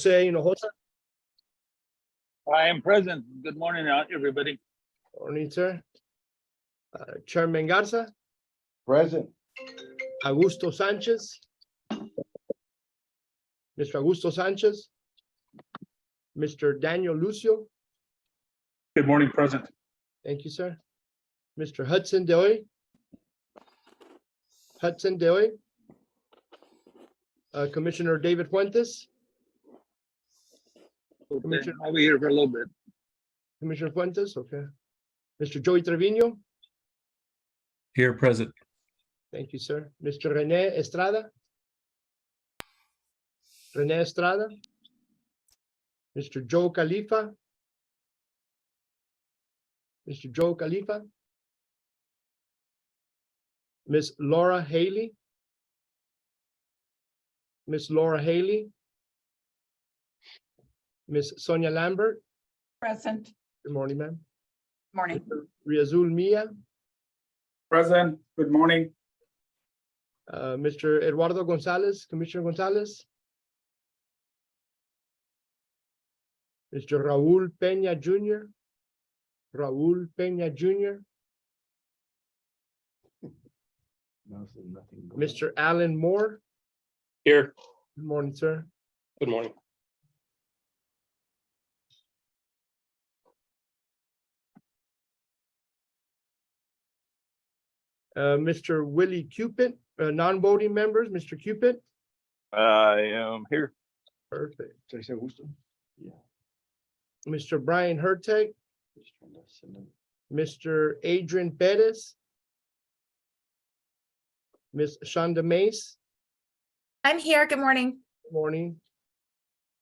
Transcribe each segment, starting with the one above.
Jose Hinojosa. I am present. Good morning, everybody. Morning, sir. Chairman Garza, Present. Augusto Sanchez. Mr. Augusto Sanchez. Mr. Daniel Lucio. Good morning, present. Thank you, sir. Mr. Hudson Deoy. Hudson Deoy. Commissioner David Fuentes. Okay, Commissioner- I'll be here for a little bit. Commissioner Fuentes, okay. Mr. Joey Trevino. Here, present. Thank you, sir. Mr. Rene Estrada. Rene Estrada. Mr. Joe Khalifa. Mr. Joe Khalifa. Miss Laura Haley. Miss Laura Haley. Miss Sonia Lambert. Present. Good morning, ma'am. Morning. Mr. Riazul Mia. Present. Good morning. Mr. Eduardo Gonzalez, Commissioner Gonzalez. Mr. Raul Peña Jr. Raul Peña Jr. Mr. Alan Moore. Here. Good morning, sir. Good morning. Mr. Willie Cupid, non-voting members, Mr. Cupid. I am here. Perfect. Augusto. Yeah. Mr. Brian Hertag, Mr. Adrian Perez. Miss Shonda Mace, I'm here. Good morning. good morning.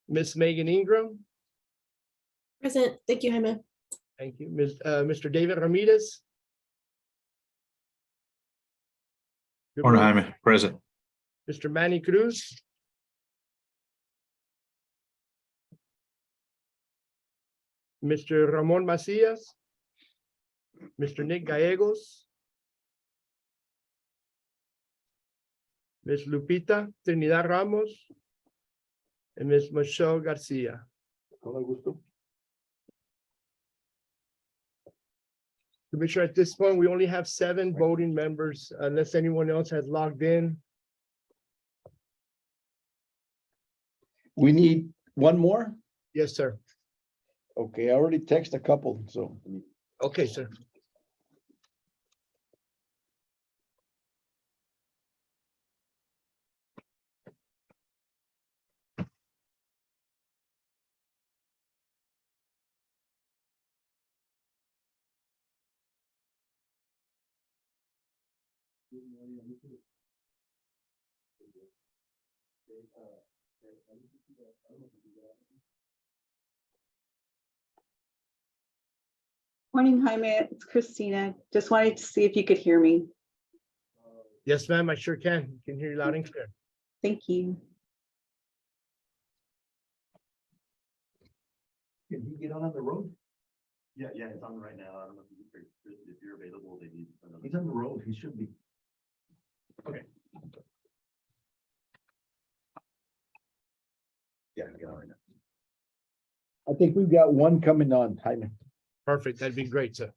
Miss Megan Ingram, Present. Thank you, Jaime. thank you. Mr. David Ramirez. Good Morning, morning. Jaime. Present. Mr. Manny Cruz. Mr. Ramon Macias. Mr. Nick Gallegos. Ms. Lupita Trinidad Ramos. And Ms. Michelle Garcia. Commissioner, at this point, we only have 7 voting members unless anyone else has logged in. We need one more? Yes, sir. Okay, I already texted a couple, so. Okay, sir. Morning, Jaime. It's Christina. Just wanted to see if you could hear me. Yes, ma'am, I sure can. Can hear you loud and clear. Thank you. Can he get on the road? Yeah, it's on right now. I don't know if you're available, they need. He's on the road, he should be. Okay. Yeah, get on right now. I think we've got one coming on, Jaime. Perfect. That'd be great, sir.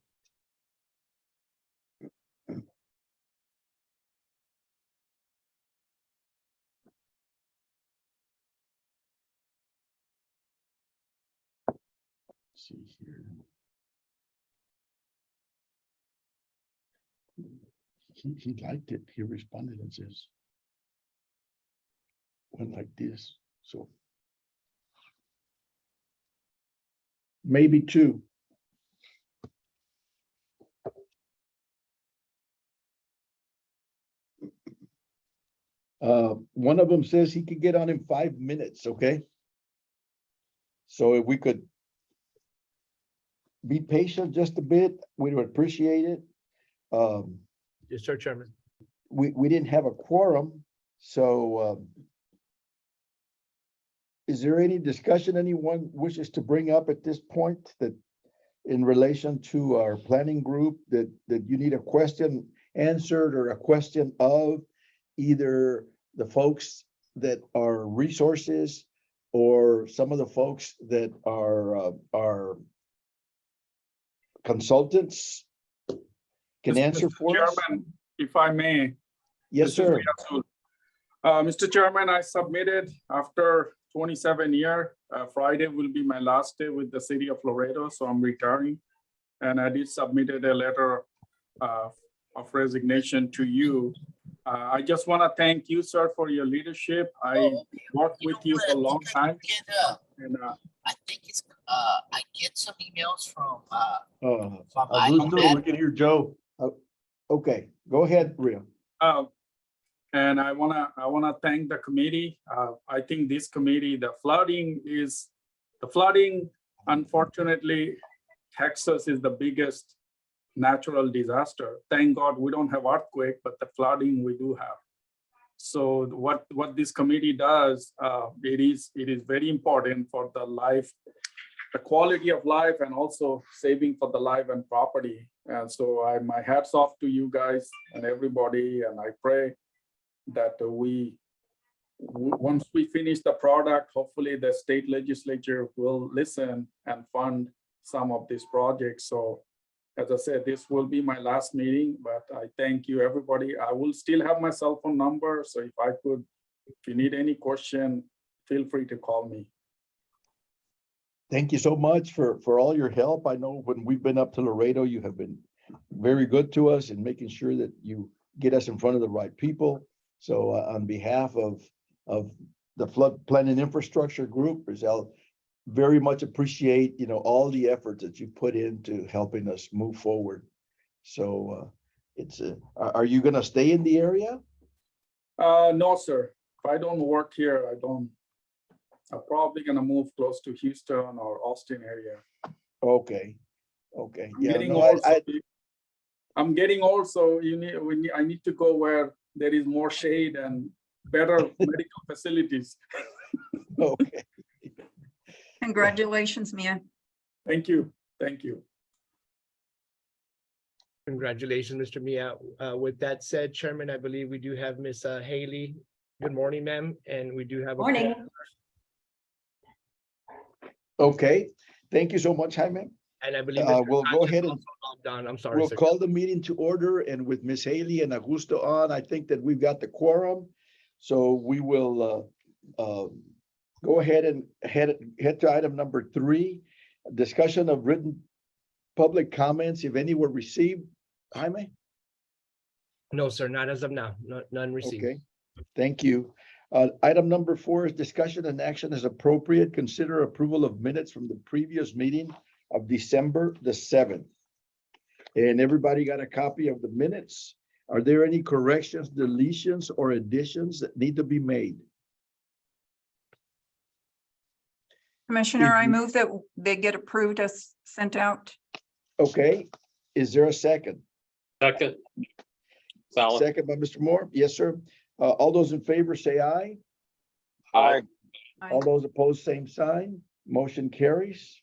See here. He liked it. He responded and says. Went like this, so. Maybe 2. One of them says he could get on in 5 minutes, okay? So if we could be patient just a bit, we would appreciate it. Yes, sir, Chairman. We didn't have a quorum, so is there any discussion anyone wishes to bring up at this point that in relation to our planning group that you need a question answered or a question of either the folks that are resources or some of the folks that are consultants can answer Mr. for us? Chairman, if I may. Yes, this is sir. Riazul. Mr. Chairman, I submitted after 27 years. Friday will be my last day with the city of Laredo, so I'm retiring. And I did submitted a letter of resignation to you. I just want to thank you, sir, for your leadership. I worked with you for a long time. And I think it's, I get some emails from Augusto, we can hear Joe. Okay, go ahead, Rio. And I wanna thank the committee. I think this committee, the flooding, unfortunately, Texas is the biggest natural disaster. Thank God we don't have earthquake, but the flooding we do have. So what this committee does, it is very important for the life, the quality of life, and also saving for the life and property. And so my hats off to you guys and everybody, and I pray that once we finish the product, hopefully the state legislature will listen and fund some of these projects. So as I said, this will be my last meeting, but I thank you, everybody. I will still have my cell phone number. So if you need any question, feel free to call me. Thank you so much for all your help. I know when we've been up to Laredo, you have been very good to us in making sure that you get us in front of the right people. So on behalf of the Flood Planning Infrastructure Group, I'll very much appreciate, all the efforts that you put into helping us move forward. So are you going to stay in the area? No, sir. If I don't work here, I'm probably gonna move close to Houston or Austin area. Okay. I'm getting old, so I need to go where there is more shade and better medical facilities. Okay. Congratulations, Mia. Thank you. Congratulations, Mr. Mia. With that said, Chairman, I believe we do have Miss Haley. Good morning, ma'am, and we do have a Morning. Okay, thank you so much, Jaime. And I believe we'll go ahead and Don, I'm sorry, we'll sir. call the meeting to order, and with Miss Haley and Augusto on, I think that we've got the quorum. So we will go ahead and head to item number 3, discussion of written public comments, if any were received. Jaime? No, sir, not as of now. None received. Okay, thank you. Item number 4 is discussion and action as appropriate. Consider approval of minutes from the previous meeting of December the 7th. And everybody got a copy of the minutes. Are there any corrections, deletions, or additions that need to be made? Commissioner, I you- move that they get approved as sent out. Okay, is there a second? Second. Solid. Second by Mr. Moore? Yes, sir. All those in favor say aye. Aye. All those opposed, same sign. Motion carries.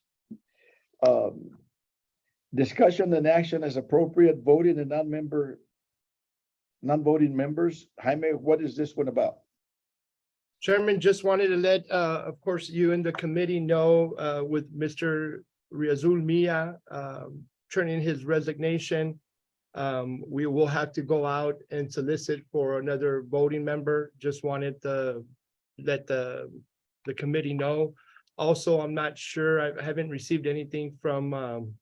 Discussion and action as appropriate, voting and non-voting members. Jaime, what is this one about? Chairman, just wanted to let, of course, you and the committee know, with Mr. Riazul Mia turning his resignation, we will have to go out and solicit for another voting member. Just wanted to let the committee know. Also, I'm not sure, I haven't received anything from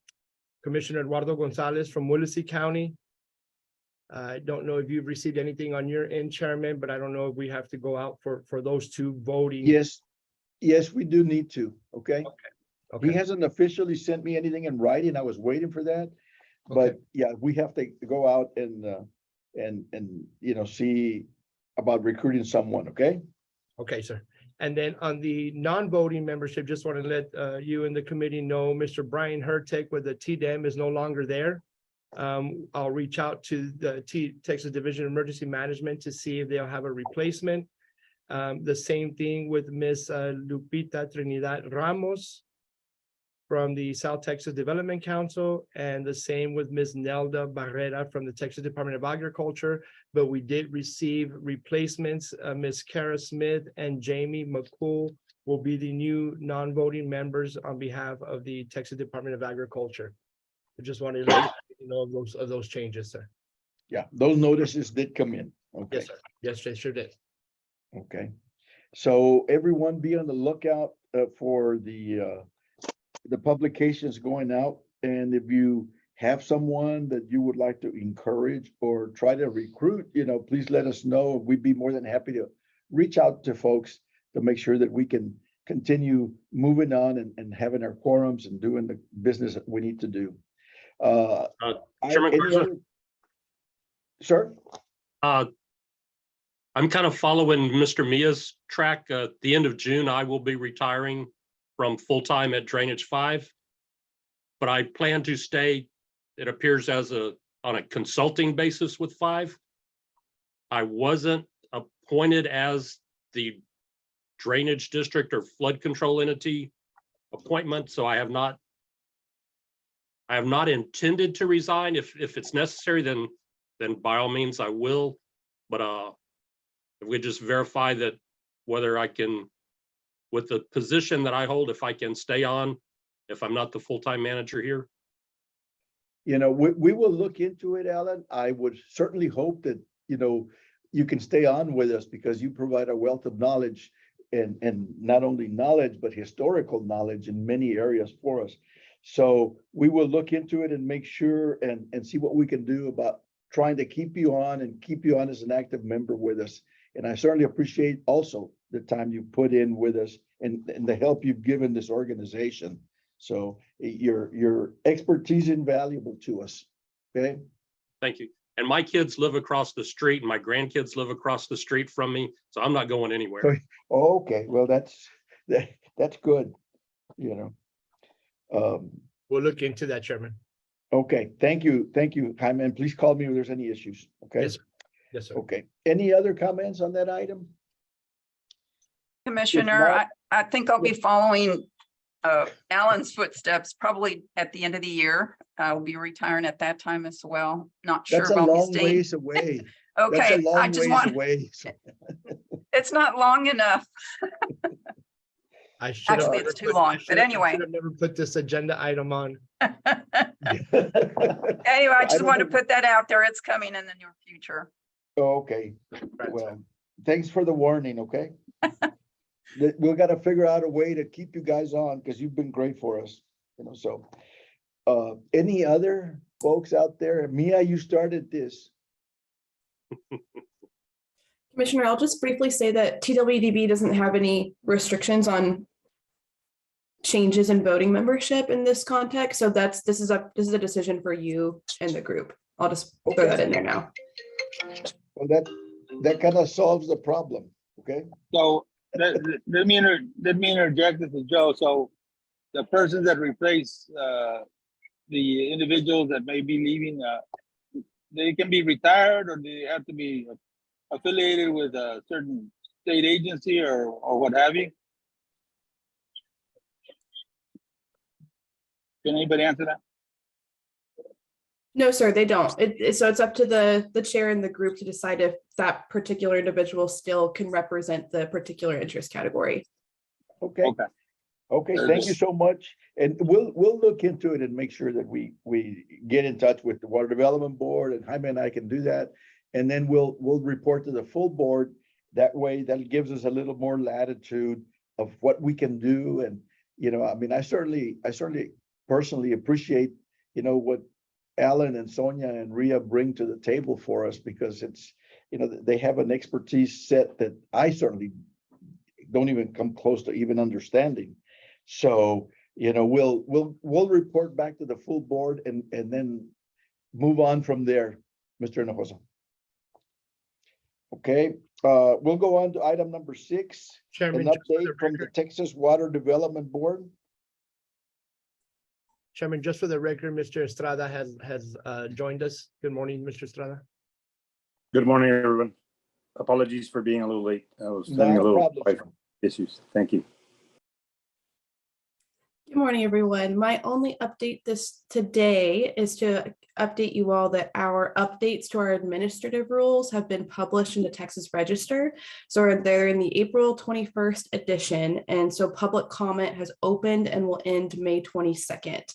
Commissioner Eduardo Gonzalez from Willacy County. I don't know if you've received anything on your end, Chairman, but I don't know if we have to go out for those two voting. Yes, we do need to, okay? He Okay, hasn't officially sent me anything in writing. I was waiting for that. But okay, yeah, we have to go out and see about recruiting someone, okay? okay, sir. And then on the non-voting membership, just want to let you and the committee know, Mr. Brian Hertek with the TDEM is no longer there. I'll reach out to the Texas Division of Emergency Management to see if they'll have a replacement. The same thing with Miss Lupita Trinidad Ramos from the South Texas Development Council, and the same with Ms. Nelda Barrera from the Texas Department of Agriculture. But we did receive replacements, Ms. Kara Smith and Jamie McCool will be the new non-voting members on behalf of the Texas Department of Agriculture. I just wanted to let you know of those changes, sir. Yeah, those notices did come in. Okay, Yes, sir. Yes, they sure did. okay. So everyone be on the lookout for the publications going out. And if you have someone that you would like to encourage or try to recruit, please let us know. We'd be more than happy to reach out to folks to make sure that we can continue moving on and having our quorums and doing the business that we need to do. Chairman Any Garza? other- Sir? I'm kind of following Mr. Mia's track. At the end of June, I will be retiring from full-time at Drainage 5. But I plan to stay, it appears, on a consulting basis with 5. I wasn't appointed as the drainage district or flood control entity appointment, so I have not intended to resign. If it's necessary, then by all means I will. But if we just verify that whether I can, with the position that I hold, if I can stay on, if I'm not the full-time manager here. We will look into it, Alan. I would certainly hope that, you can stay on with us because you provide a wealth of knowledge and not only knowledge, but historical knowledge in many areas for us. So we will look into it and make sure and see what we can do about trying to keep you on as an active member with us. And I certainly appreciate also the time you put in with us and the help you've given this organization. So your expertise is invaluable to us. Okay. Thank you. And my kids live across the street and my grandkids live across the street from me, so I'm not going anywhere. Okay. Well, that's good. We'll look into that, Chairman. Okay. Thank you, Jaime. And please call me if there's any issues. Okay. Yes, sir. Yes, sir. Okay. Any other comments on that item? Commissioner, I think I'll be following Alan's footsteps probably at the end of the year. I'll be retiring at that time as well. Not sure That's a if I'll be long staying. ways away. Okay, That's a long I just ways want, away. it's not long enough. I should have Actually, never it's too put- long, I but should have- I anyway. should have never put this agenda item on. Anyway, I just don't wanted to know. put that out there. It's coming in the near future. Okay, Right, well, thanks for the warning, okay? We've got to figure out a way to keep you guys on because you've been great for us, so. Any other folks out there? Mia, you started this. Commissioner, I'll just briefly say that TWDB doesn't have any restrictions on changes in voting membership in this context. So this is a decision for you and the group. I'll just throw that in there now. Well, that kind of solves the problem, okay? So let me interject. This is Joe. So the persons that replace the individuals that may be leaving, they can be retired or they have to be affiliated with a certain state agency or what have you. Can anybody answer that? No, sir, they don't. So it's up to the chair and the group to decide if that particular individual still can represent the particular interest category. Okay, Okay. okay, Very thank good. you so much. And we'll look into it and make sure that we get in touch with the Water Development Board, and Jaime and I can do that. And then we'll report to the full board. That way, that gives us a little more latitude of what we can do. And, I certainly personally appreciate, what Alan and Sonia and Ria bring to the table for us, because it's, they have an expertise set that I certainly don't even come close to even understanding. So, we'll report back to the full board and then move on from there, Mr. Hinojosa. Okay, we'll go on to item number 6, an Chairman, just for the update from the record- Texas Water Development Board. Chairman, just for the record, Mr. Estrada has joined us. Good morning, Mr. Estrada. Good morning, everyone. Apologies for being a little late. I was Not having a a little problem, Wi-Fi issues. Thank you. Good morning, everyone. My only update today is to update you all that our updates to our administrative rules have been published in the Texas Register. So they're in the April 21st edition. And so public comment has opened and will end May 22nd.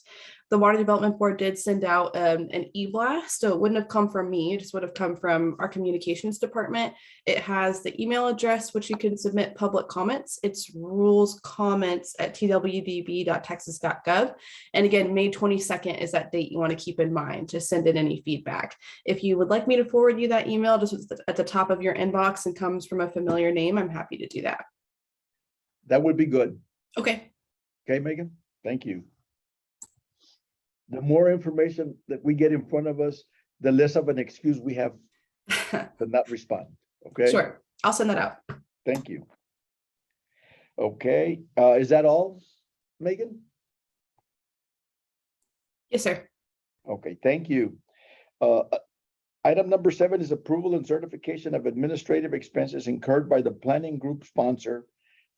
The Water Development Board did send out an e-blast, so it wouldn't have come from me, it just would have come from our communications department. It has the email address which you can submit public comments. It's rulescomments@twdb.texas.gov. And again, May 22nd is that date you want to keep in mind to send in any feedback. If you would like me to forward you that email just at the top of your inbox and comes from a familiar name, I'm happy to do that. That would be good. Okay. Okay, Megan, thank you. The more information that we get in front of us, the less of an excuse we have to not respond, okay? Sure, I'll send that out. Thank you. Okay, is that all, Megan? Yes, sir. Okay, thank you. Item number 7 is approval and certification of administrative expenses incurred by the planning group sponsor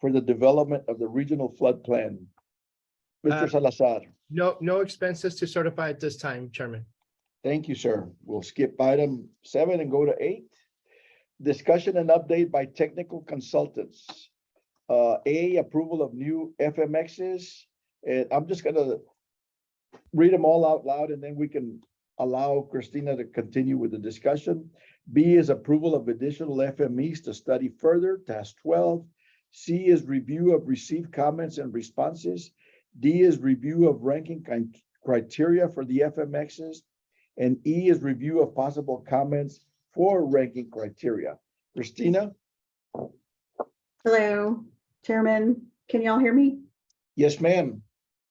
for the development of the regional flood plan. Mr. Salazar. No expenses to certify at this time, Chairman. Thank you, sir. We'll skip item 7 and go to 8. Discussion and update by technical consultants. A, approval of new FMXs. And I'm just gonna read them all out loud and then we can allow Christina to continue with the discussion. B is approval of additional FMEs to study further, task 12. C is review of received comments and responses. D is review of ranking criteria for the FMXs. And E is review of possible comments for ranking criteria. Christina? Hello, Chairman. Can y'all hear me? Yes, ma'am.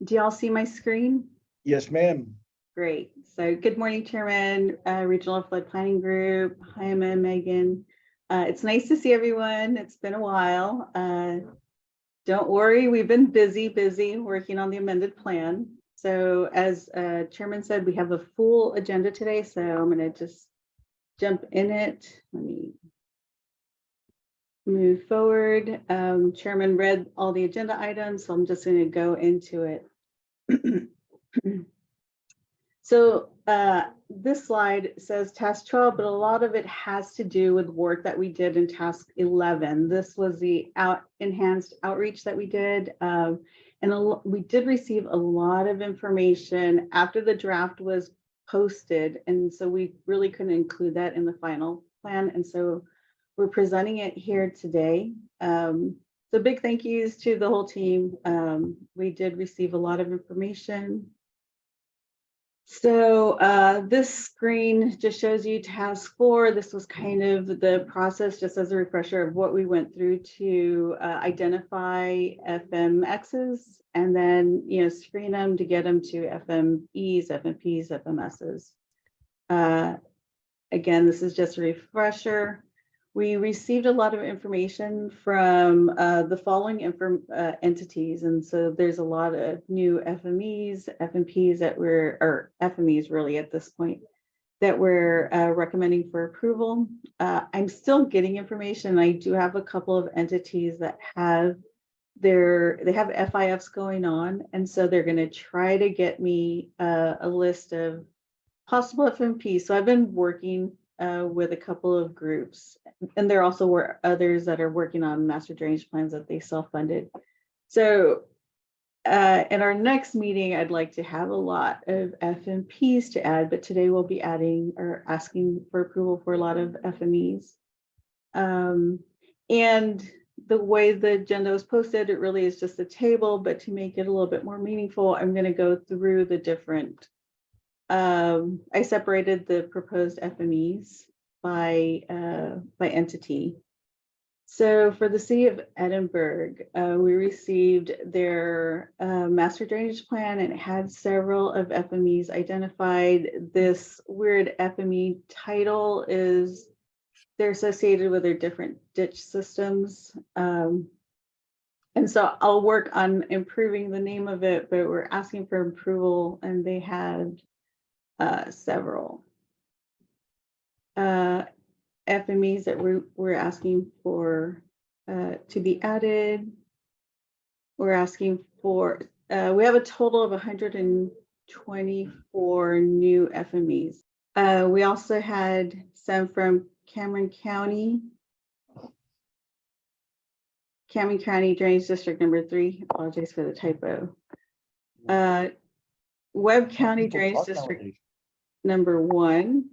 Do y'all see my screen? Yes, ma'am. Great. So good morning, Chairman, Regional Flood Planning Group. Hi, I'm Megan. It's nice to see everyone. It's been a while. Don't worry, we've been busy working on the amended plan. So as Chairman said, we have a full agenda today, so I'm going to just jump in it. Let me move forward. Chairman read all the agenda items, so I'm just going to go into it. So this slide says task 12, but a lot of it has to do with work that we did in task 11. This was the enhanced outreach that we did. And we did receive a lot of information after the draft was posted. And so we really couldn't include that in the final plan. And so we're presenting it here today. So big thank yous to the whole team. We did receive a lot of information. So this screen just shows you task 4. This was kind of the process, just as a refresher of what we went through to identify FMXs and then, screen them to get them to FMEs, FMPs, FMSs. Again, this is just a refresher. We received a lot of information from the following entities. And so there's a lot of new FMEs, FMPs or FMEs really at this point, that we're recommending for approval. I'm still getting information. I do have a couple of entities that have FIFs going on. And so they're going to try to get me a list of possible FMPs. So I've been working with a couple of groups, and there also were others that are working on master drainage plans that they self-funded. So in our next meeting, I'd like to have a lot of FMPs to add, but today we'll be adding or asking for approval for a lot of FMEs. And the way the agenda was posted, it really is just a table, but to make it a little bit more meaningful, I'm going to go through the different I separated the proposed FMEs by entity. So for the city of Edinburgh, we received their master drainage plan, and it had several of FMEs identified. This weird FME title is they're associated with their different ditch systems. And so I'll work on improving the name of it, but we're asking for approval, and they had several FMEs that we're asking for to be added. We're asking for we have a total of 124 new FMEs. We also had some from Cameron County Drainage District number 3. Apologies for the typo. Webb County People Drainage talk District nowadays. number 1.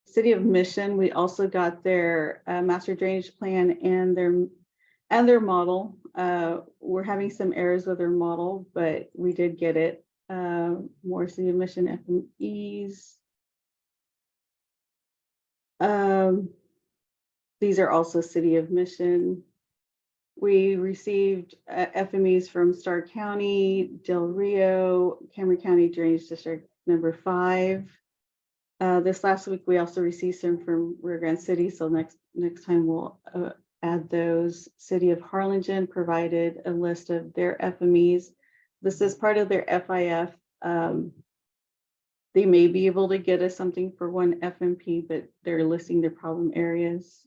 City of Mission, we also got their master drainage plan and their model. We're having some errors with their model, but we did get it. More City of Mission FMEs. These are also City of Mission. We received FMEs from Starr County, Del Rio, Cameron County Drainage District number 5. This last week, we also received some from Rio Grande City. So next time we'll add those. City of Harlingen provided a list of their FMEs. This is part of their FIF. They may be able to get us something for one FMP, but they're listing their problem areas.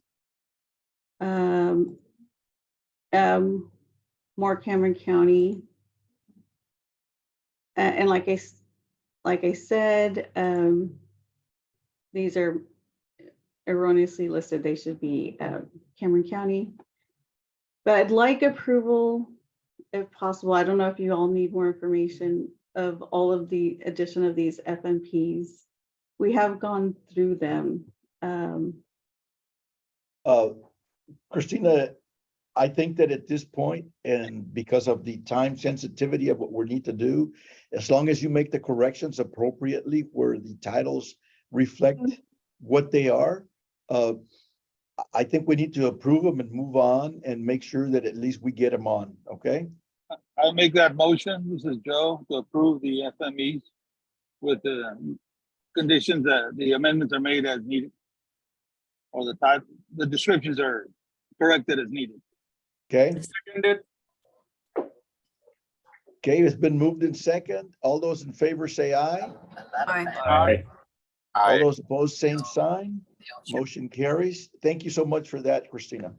More Cameron County. And like I said, these are erroneously listed. They should be Cameron County. But I'd like approval, if possible. I don't know if you all need more information of all of the addition of these FMPs. We have gone through them. Christina, I think that at this point, and because of the time sensitivity of what we need to do, as long as you make the corrections appropriately where the titles reflect what they are, I think we need to approve them and move on and make sure that at least we get them on, okay? I make that motion, this is Joe, to approve the FMEs with the conditions that the amendments are made as needed. Or the descriptions are corrected as needed. Okay, Seconded. okay, it's been moved in second. All those in favor say aye. Aye. Aye. All those opposed, same sign. Motion carries. Thank you so much for that, Christina.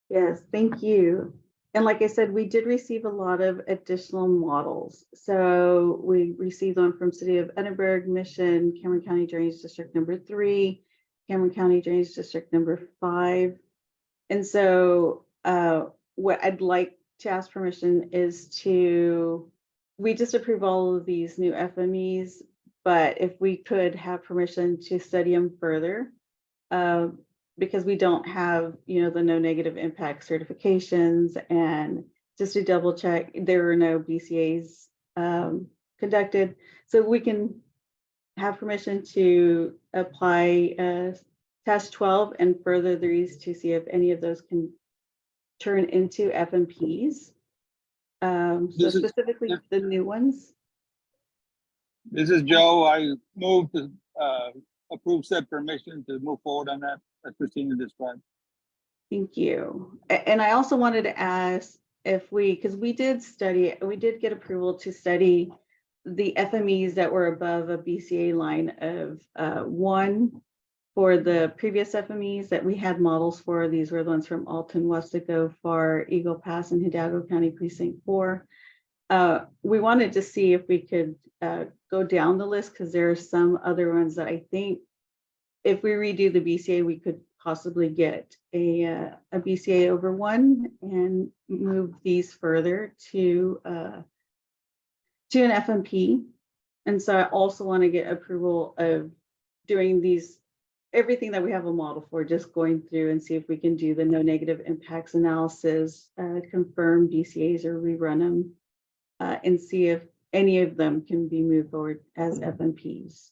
Yes, thank you. And like I said, we did receive a lot of additional models. So we received one from City of Edinburgh, Mission, Cameron County Drainage District number 3, Cameron County Drainage District number 5. And so what I'd like to ask permission is we just approve all of these new FMEs, but if we could have permission to study them further, because we don't have, the no negative impact certifications, and just to double check, there are no BCAs conducted. So we can have permission to apply Task 12 and further these to see if any of those can turn into FMPs. So specifically the new ones. This is Joe. I move to approve said permission to move forward on that, as Christina described. Thank you. And I also wanted to ask if because we did get approval to study the FMEs that were above a BCA line of 1 for the previous FMEs that we had models for. These were the ones from Alton, Westaco, Far, Eagle Pass, and Hidalgo County Precinct 4. We wanted to see if we could go down the list, because there are some other ones that I think if we redo the BCA, we could possibly get a BCA over 1 and move these further to an FMP. And so I also want to get approval of doing everything that we have a model for, just going through and see if we can do the no negative impacts analysis, confirm BCAs or rerun them, and see if any of them can be moved forward as FMPs.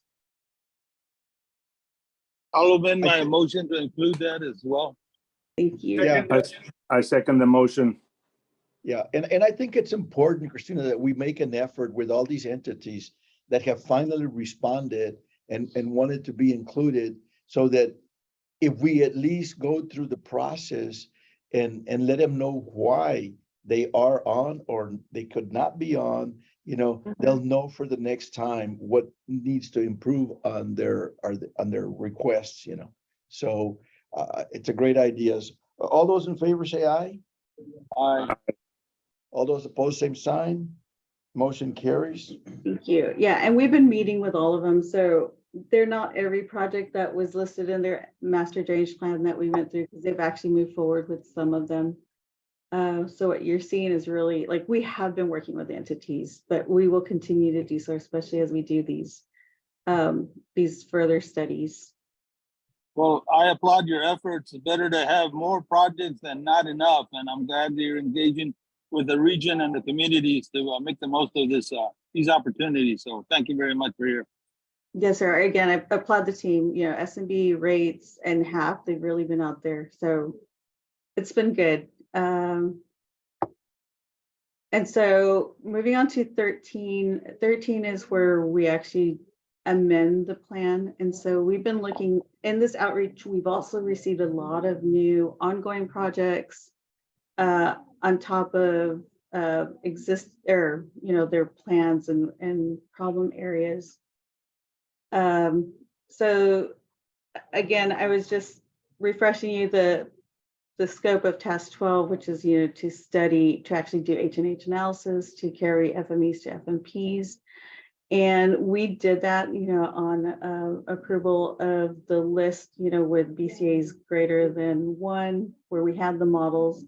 I'll amend my motion to include that as well. Thank you. Yeah. I second the motion. Yeah, and I think it's important, Christina, that we make an effort with all these entities that have finally responded and wanted to be included, so that if we at least go through the process and let them know why they are on or they could not be on, they'll know for the next time what needs to improve on their requests, So it's a great idea. All those in favor say aye. Aye. All those opposed, same sign. Motion carries. Thank you. Yeah, and we've been meeting with all of them, so they're not every project that was listed in their master drainage plan that we went through, because they've actually moved forward with some of them. So what you're seeing is really, like, we have been working with entities, but we will continue to do so, especially as we do these further studies. Well, I applaud your efforts. It's better to have more projects than not enough, and I'm glad that you're engaging with the region and the communities to make the most of these opportunities. So thank you very much for your. Yes, sir. Again, I applaud the team, you know, SMB, rates, and HAP, they've really been out there. So it's been good. And so moving on to 13 is where we actually amend the plan. And so we've been looking in this outreach, we've also received a lot of new ongoing projects on top of their plans and problem areas. So again, I was just refreshing you the scope of task 12, which is, you know, to actually do H&H analysis, to carry FMEs to FMPs. And we did that, you know, on approval of the list, you know, with BCAs greater than 1, where we had the models.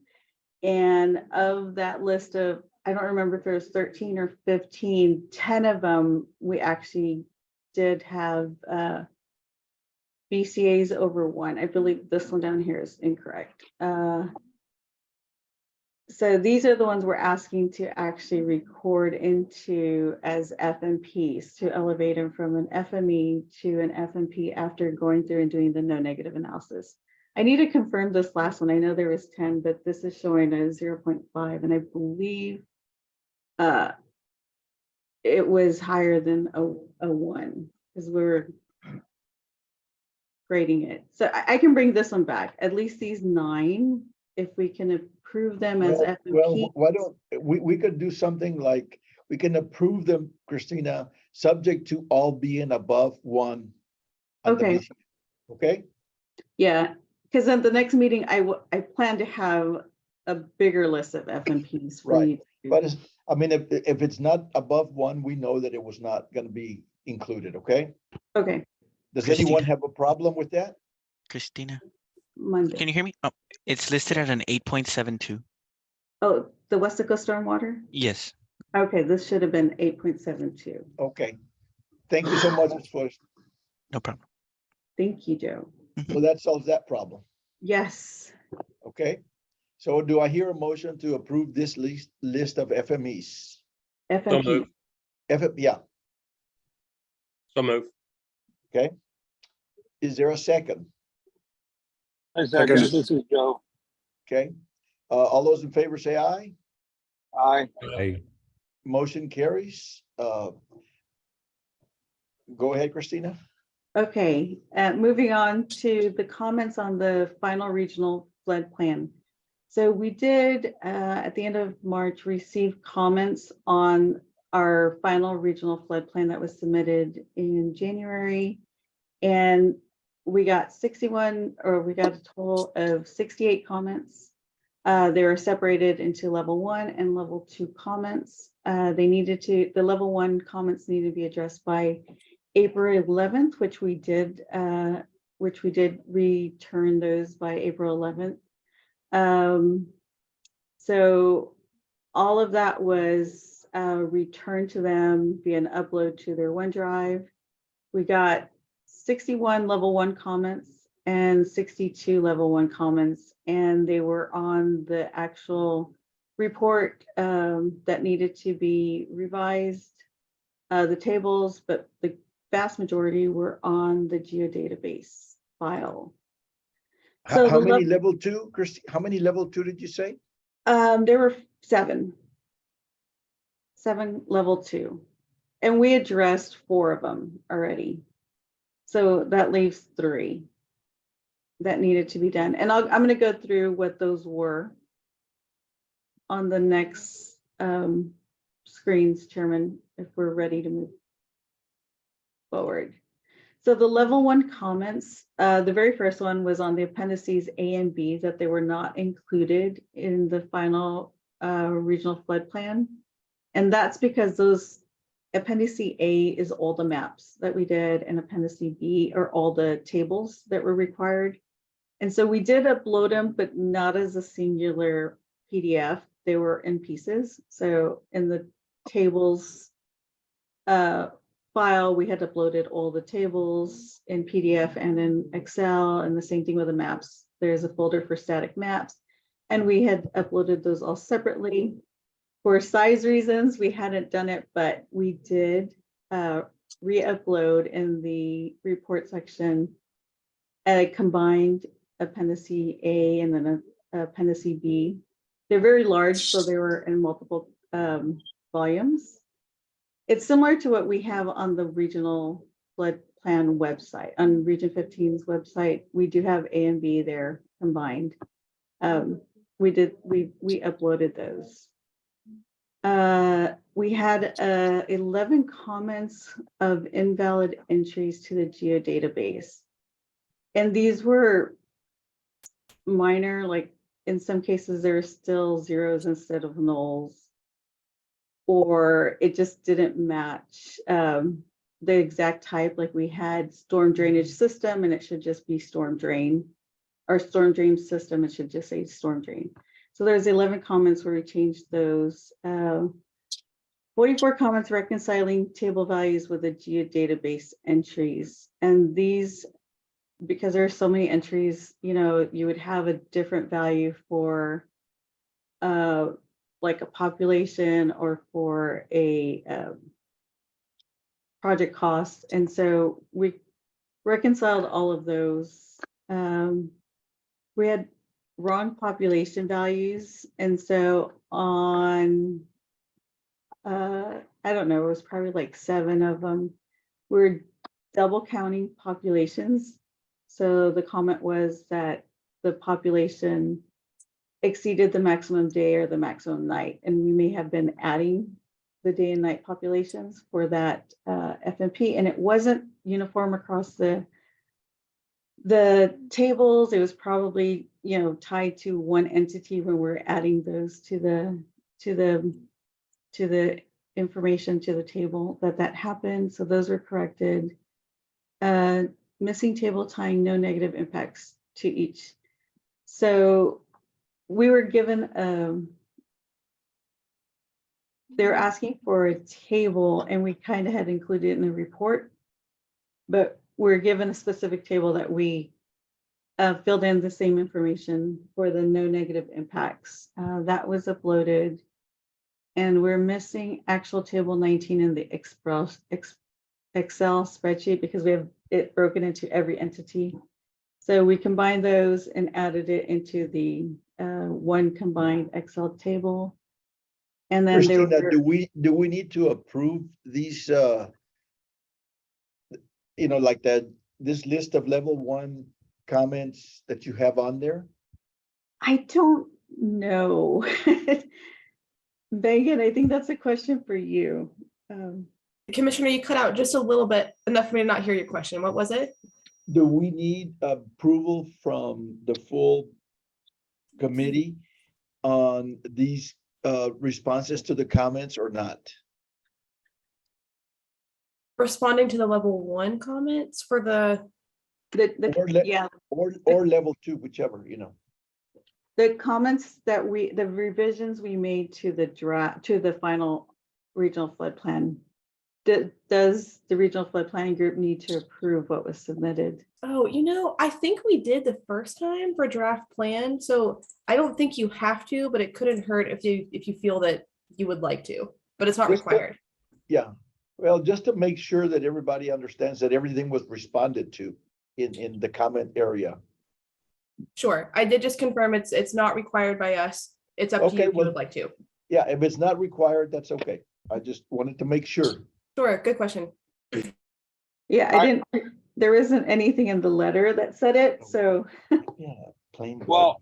And of that list of, I don't remember if there was 13 or 15, 10 of them, we actually did have BCAs over 1. I believe this one down here is incorrect. So these are the ones we're asking to actually record into as FMPs, to elevate them from an FME to an FMP after going through and doing the no negative analysis. I need to confirm this last one. I know there was 10, but this is showing a 0.5, and I believe it was higher than a 1, because we're grading it. So I can bring this one back, at least these 9, if we can approve them as FMP. Well, why don't, we could do something like, we can approve them, Christina, subject to all being above 1. on the Okay. BCA. Okay, Yeah, because at the next meeting, I plan to have a bigger list of FMPs. for Right. you to- but it's, I mean, if it's not above 1, we know that it was not gonna be included, okay? Okay, Does Christina. anyone have a problem with that? Christina, Monday. can you hear me? Oh, it's listed at an 8.72. Oh, the Westaco stormwater? Yes. Okay, this should have been 8.72. Okay, thank you so much, Ms. Flores. No problem. Thank you, Joe. So that solves that problem, Yes. okay? So do I hear a motion to approve this list of FMEs? So FMP. move. Yeah, So move. okay. Is there a second? Hi, second. This is Joe. Okay, all those in favor say aye. Aye. Motion carries. Go ahead, Christina. Okay, moving on to the comments on the final regional flood plan. So we did, at the end of March, receive comments on our final regional flood plan that was submitted in January. And we got a total of 68 comments. They were separated into level 1 and level 2 comments. The level 1 comments needed to be addressed by April 11th, which we did return those by April 11th. So all of that was returned to them via an upload to their OneDrive. We got 61 level 1 comments and 62 level 1 comments, and they were on the actual report that needed to be revised, the tables, but the vast majority were on the geodatabase file. So How many level 2, Christy? How many level 2 did you say? There were 7 level 2, and we addressed 4 of them already. So that leaves 3 that needed to be done. And I'm going to go through what those were on the next screens, Chairman, if we're ready to move forward. So the level 1 comments, the very first one was on the appendices A and B, that they were not included in the final regional flood plan. And that's because those Appendix A is all the maps that we did, and Appendix B are all the tables that were required. And so we did upload them, but not as a singular PDF. They were in pieces. So in the tables file, we had uploaded all the tables in PDF and in Excel, and the same thing with the maps. There's a folder for static maps, and we had uploaded those all separately. For size reasons, we hadn't done it, but we did re-upload in the report section a combined Appendix A and then Appendix B. They're very large, so they were in multiple volumes. It's similar to what we have on the regional flood plan website. On Region 15's website, we do have A and B there combined. We uploaded those. We had 11 comments of invalid entries to the geodatabase. And these were minor, like in some cases, there are still zeros instead of nulls, or it just didn't match the exact type. Like we had storm drainage system and it should just be storm drain, or storm drain system, it should just say storm drain. So there's 11 comments where we changed those. 44 comments reconciling table values with the geodatabase entries. And these, because there are so many entries, you know, you would have a different value for like a population or for a project cost. And so we reconciled all of those. We had wrong population values. And so on, I don't know, it was probably like 7 of them. We're double counting populations. So the comment was that the population exceeded the maximum day or the maximum night. And we may have been adding the day and night populations for that FMP. And it wasn't uniform across the tables. It was probably, you know, tied to one entity when we're adding those to the information to the table that happened. So those were corrected. Missing table tying no negative impacts to each. So we were given, they're asking for a table, and we kind of had included it in the report, but we're given a specific table that we filled in the same information for the no negative impacts. That was uploaded, and we're missing actual table 19 in the Excel spreadsheet because we have it broken into every entity. So we combined those and added it into the one combined Excel table. And then Christina, do we need to approve these, you know, like this list of level 1 comments that you have on there? I don't know. Megan, I think that's a question for you. Commissioner, you cut out just a little bit, enough for me to not hear your question. What was it? Do we need approval from the full committee on these responses to the comments or not? Responding to the level 1 comments for the Yeah, or level 2, whichever, you know. the comments that the revisions we made to the draft, to the final regional flood plan. Does the regional flood planning group need to approve what was submitted? Oh, you know, I think we did the first time for draft plan, so I don't think you have to, but it couldn't hurt if you feel that you would like to, but it's not Just required. Yeah, well, just to make sure that everybody understands that everything was responded to in the comment area. Sure, I did just confirm it's not required by us. It's up to Okay, you if you well, would like to. Yeah, if it's not required, that's okay. I just wanted to make sure. Sure, good question. Yeah, there isn't anything in the letter that said it, so. Yeah, plain. Well,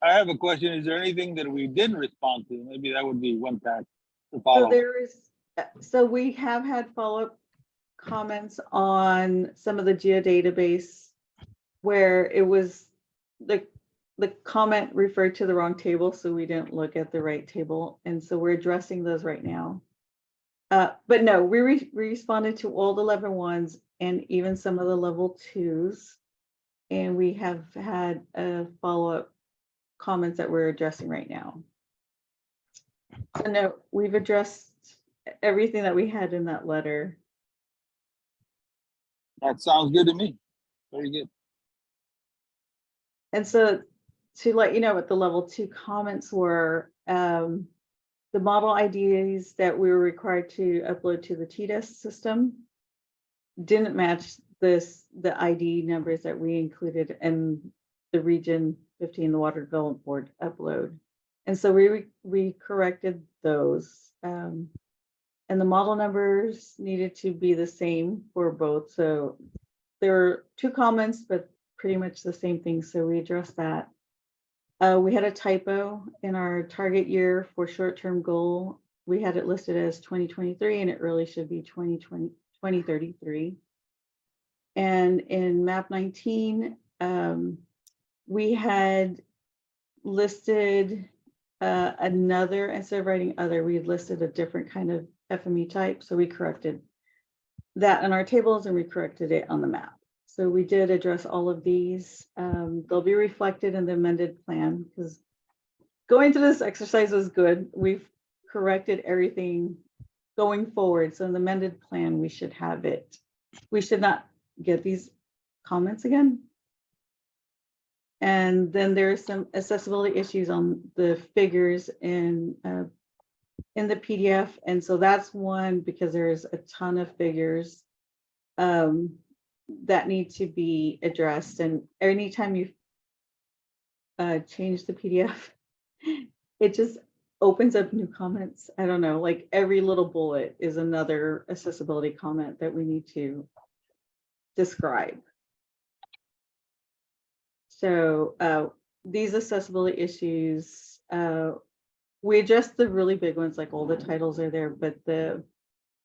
I have a question. Is there anything that we didn't respond to? Maybe that would be one task to So follow. so we have had follow-up comments on some of the geodatabase where it was the comment referred to the wrong table, so we didn't look at the right table, and so we're addressing those right now. But no, we responded to all the level 1s and even some of the level 2s, and we have had follow-up comments that we're addressing right now. So no, we've addressed everything that we had in that letter. That sounds good to me. Very good. And so to let you know what the level 2 comments were, the model IDs that we were required to upload to the TDS system didn't match the ID numbers that we included in the Region 15, the Water Development Board upload. And so we corrected those. And the model numbers needed to be the same for both. So there were 2 comments, but pretty much the same thing. So we addressed that. We had a typo in our target year for short-term goal. We had it listed as 2023 and it really should be 2033. And in map 19, we had listed another, instead of writing other, we had listed a different kind of FME type. So we corrected that in our tables and we corrected it on the map. So we did address all of these. They'll be reflected in the amended plan because going through this exercise was good. We've corrected everything going forward. So in the amended plan, we should have it. We should not get these comments again. And then there's some accessibility issues on the figures in the PDF. And so that's one because there's a ton of figures that need to be addressed. And anytime you change the PDF, it just opens up new comments. I don't know, like every little bullet is another accessibility comment that we need to describe. So these accessibility issues, we addressed the really big ones, like all the titles are there, but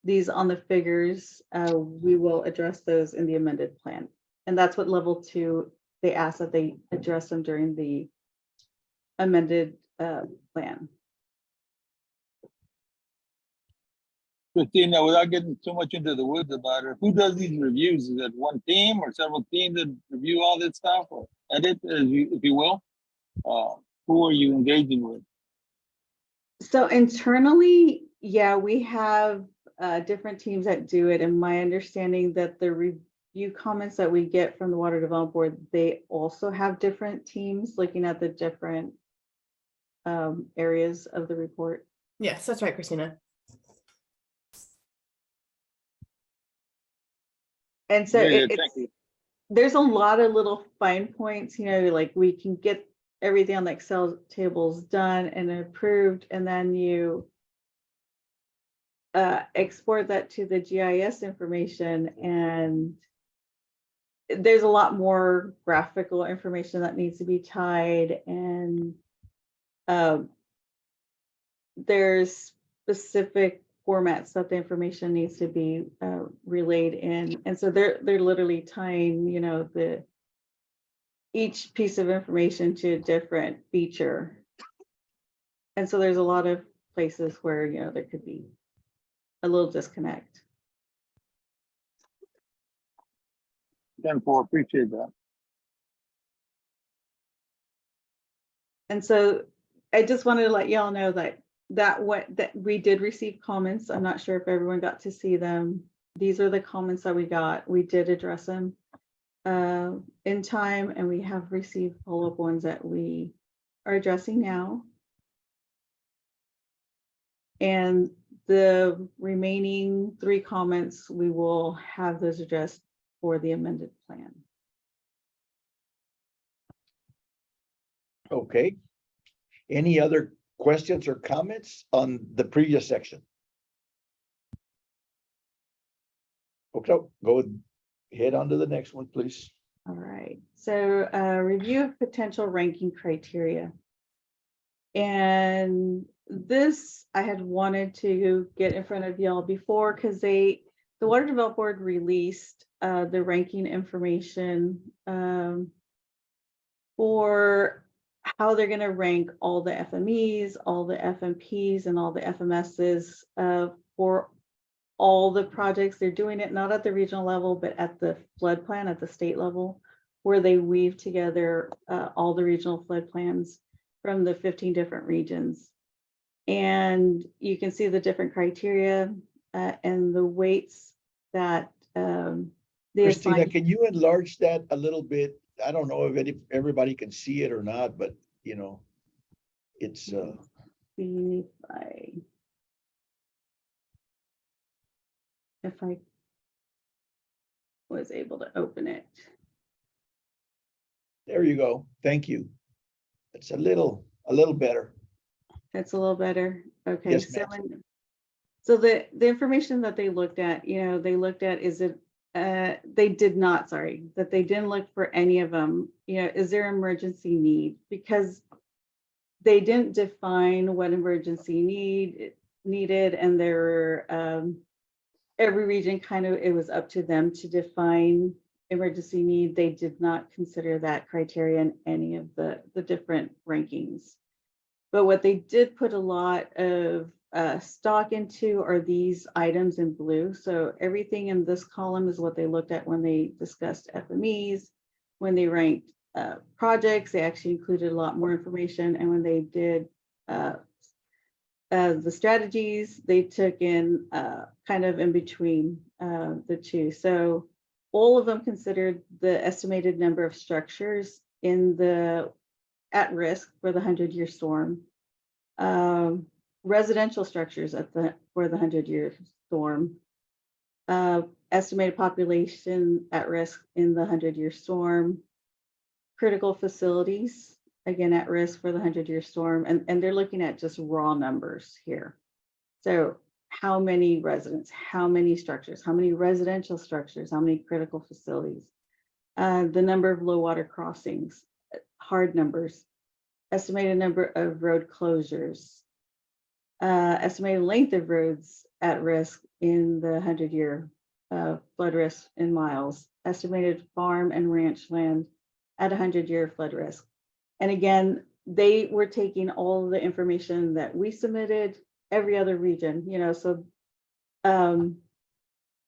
these on the figures, we will address those in the amended plan. And that's what level 2, they asked that they address them during the amended plan. Christina, without getting too much into the woods about it, who does these reviews? Is it one team or several teams that review all this stuff or edit, if you will? Who are you engaging with? So internally, yeah, we have different teams that do it. And my understanding that the review comments that we get from the Water Development Board, they also have different teams looking at the different areas of the report. Yes, that's right, Christina. And so Very good, thank you. there's a lot of little fine points, you know, like we can get everything on the Excel tables done and approved, and then you export that to the GIS information, and there's a lot more graphical information that needs to be tied, and there's specific formats that the information needs to be relayed in, and so they're literally tying, you know, each piece of information to a different feature, and so there's a lot of places where, you know, there could be a little disconnect. 10-4, appreciate that. And so I just wanted to let y'all know that we did receive comments. I'm not sure if everyone got to see them. These are the comments that we got. We did address them in time, and we have received follow-up ones that we are addressing now. And the remaining 3 comments, we will have those addressed for the amended plan. Okay. Any other questions or comments on the previous section? Okay, go head on to the next one, please. All right, so review of potential ranking criteria. And this I had wanted to get in front of y'all before, because the Water Development Board released the ranking information for how they're going to rank all the FMEs, all the FMPs, and all the FMSs for all the projects. They're doing it not at the regional level, but at the flood plan at the state level, where they weave together all the regional flood plans from the 15 different regions. And you can see the different criteria and the weights that they Christina, assign. can you enlarge that a little bit? I don't know if everybody can see it or not, but you know, it's See if I was able to open it. there you go. Thank you. It's a little better. That's a little better. Okay, Yes, so ma'am. so the information that they looked at, they looked at is it they did not, sorry, that they didn't look for any of them. Is there emergency need? Because they didn't define what emergency needed, and there were every region it was up to them to define emergency need. They did not consider that criteria in any of the different rankings. But what they did put a lot of stock into are these items in blue. So everything in this column is what they looked at when they discussed FMEs, when they ranked projects. They actually included a lot more information. And when they did the strategies, they took in kind of in between the two. So all of them considered the estimated number of structures in the at risk for the 100-year storm, residential structures for the 100-year storm, estimated population at risk in the 100-year storm, critical facilities, again, at risk for the 100-year storm. And they're looking at just raw numbers here. So how many residents, how many structures, how many residential structures, how many critical facilities, the number of low water crossings, hard numbers, estimated number of road closures, estimated length of roads at risk in the 100-year flood risk in miles, estimated farm and ranch land at 100-year flood risk. And again, they were taking all the information that we submitted, every other region, so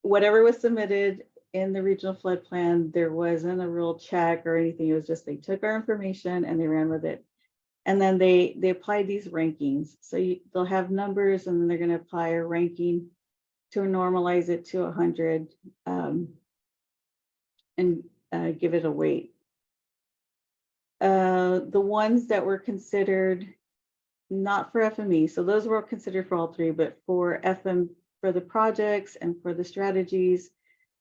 whatever was submitted in the regional flood plan, there wasn't a real check or anything. It was just they took our information and they ran with it. And then they applied these rankings. So they'll have numbers, and then they're going to apply a ranking to normalize it to 100 and give it a weight. The ones that were considered not for FME, so those were considered for all three, but for the projects and for the strategies,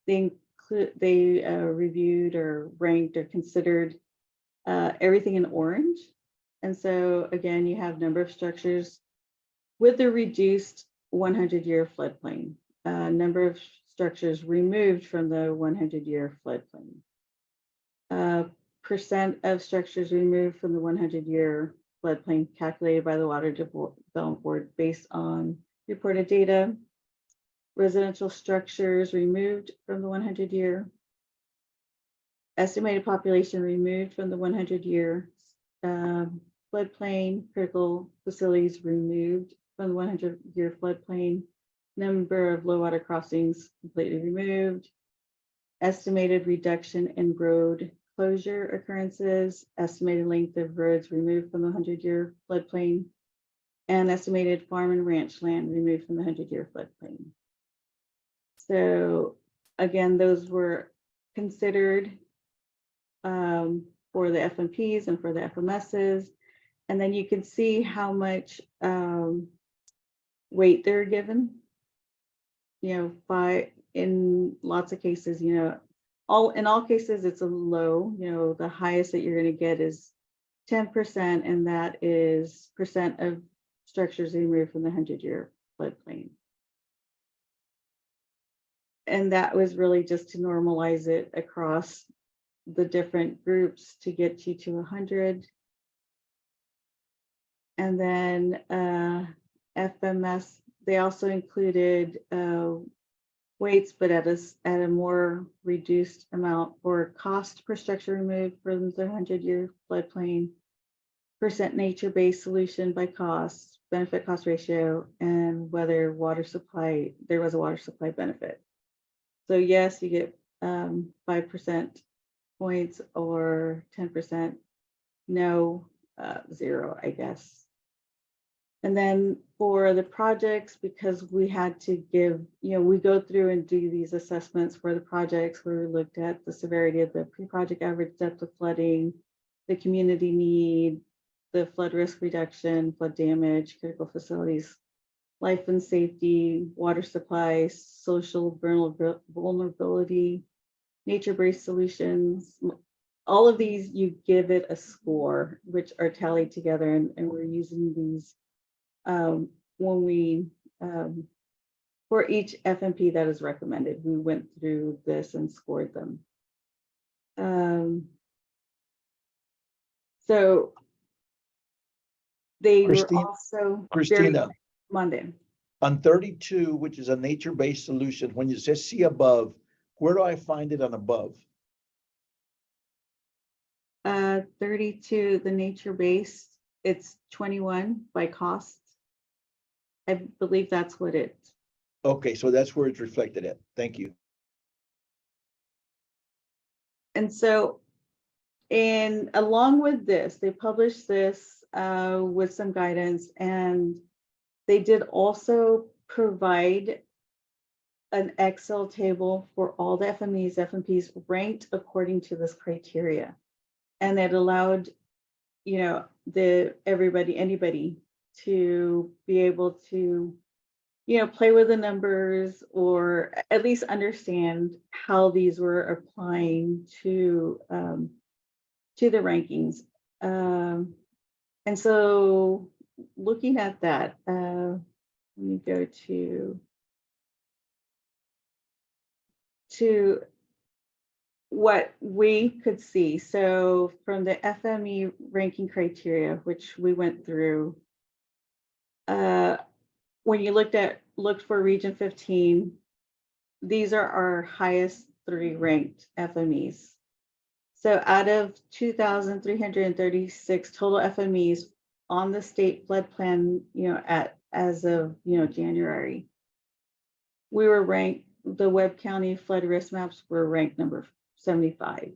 they reviewed or ranked or considered everything in orange. And so again, you have number of structures with the reduced 100-year floodplain, number of structures removed from the 100-year floodplain, percent of structures removed from the 100-year floodplain calculated by the Water Development Board based on reported data, residential structures removed from the 100-year, estimated population removed from the 100-year floodplain, critical facilities removed from the 100-year floodplain, number of low water crossings completely removed, estimated reduction in road closure occurrences, estimated length of roads removed from the 100-year floodplain, and estimated farm and ranch land removed from the 100-year floodplain. So again, those were considered for the FMPs and for the FMSs. And then you can see how much weight they're given. In lots of cases, in all cases, it's a low. The highest that you're going to get is 10%, and that is percent of structures removed from the 100-year floodplain. And that was really just to normalize it across the different groups to get you to 100. And then FMS, they also included weights, but at a more reduced amount for cost per structure removed from the 100-year floodplain, percent nature-based solution by cost, benefit cost ratio, and whether water supply, there was a water supply benefit. So yes, you get 5% points or 10%, no, 0, I guess. And then for the projects, because we had to give, we go through and do these assessments for the projects where we looked at the severity of the pre-project average depth of flooding, the community need, the flood risk reduction, flood damage, critical facilities, life and safety, water supply, social vulnerability, nature-based solutions. All of these, you give it a score, which are tallied together, and we're using these when we, for each FMP that is recommended, we went through this and scored them. So they were also Christina, Monday. on 32, which is a nature-based solution, when you say see above, where do I find it on above? 32, the nature-based, it's 21 by cost. I believe that's what it. Okay, so that's where it's reflected at. Thank you. And so, along with this, they published this with some guidance, and they did also provide an Excel table for all the FMPs ranked according to this criteria. And it allowed, anybody to be able to, play with the numbers, or at least understand how these were applying to the rankings. And so looking at that, let me go to what we could see. So from the FME ranking criteria, which we went through, when you looked for region 15, these are our highest 3 ranked FMEs. So out of 2,336 total FMEs on the state flood plan, as of January, we were ranked, the Webb County flood risk maps were ranked number 75.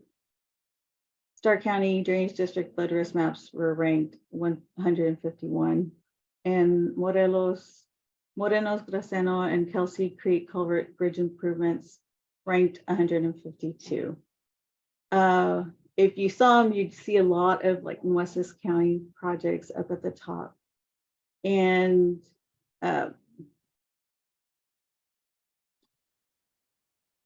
Starr County Drainage District flood risk maps were ranked 151, and Morenos, Graceno, and Kelsey Creek Culvert Bridge improvements ranked 152. If you saw them, you'd see a lot of like Nueces County projects up at the top. And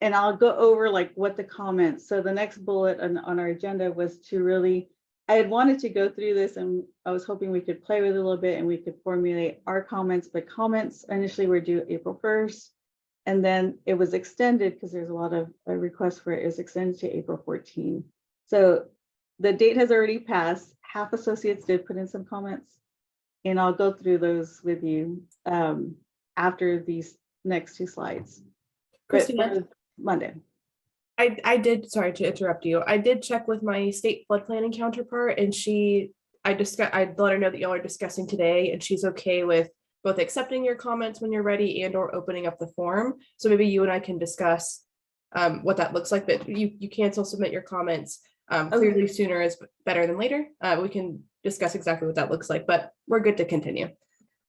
I'll go over like what the comments. So the next bullet on our agenda was to really, I had wanted to go through this, and I was hoping we could play with it a little bit and we could formulate our comments, but comments initially were due April 1st. And then it was extended because there's a lot of requests for it. It was extended to April 14. So the date has already passed. Half associates did put in some comments, and I'll go through those with you after these next 2 slides. Christina, Monday. I did, sorry to interrupt you. I did check with my state flood planning counterpart, and I let her know that y'all are discussing today, and she's okay with both accepting your comments when you're ready and or opening up the form. So maybe you and I can discuss what that looks like, but you can still submit your comments. Clearly sooner is better than later. We can discuss exactly what that looks like, but we're good to continue.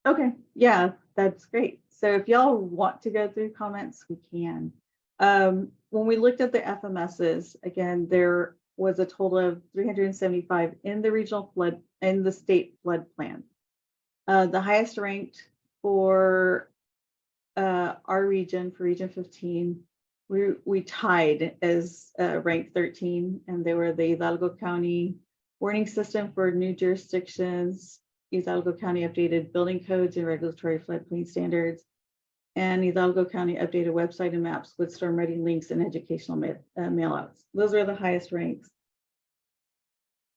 Okay, yeah, that's great. So if y'all want to go through comments, we can. When we looked at the FMSs, again, there was a total of 375 in the regional flood, in the state flood plan. The highest ranked for our region, for region 15, we tied as ranked 13, and they were the Hidalgo County warning system for new jurisdictions, Hidalgo County updated building codes and regulatory floodplain standards, and Hidalgo County updated website and maps with storm ready links and educational mailouts. Those are the highest ranks.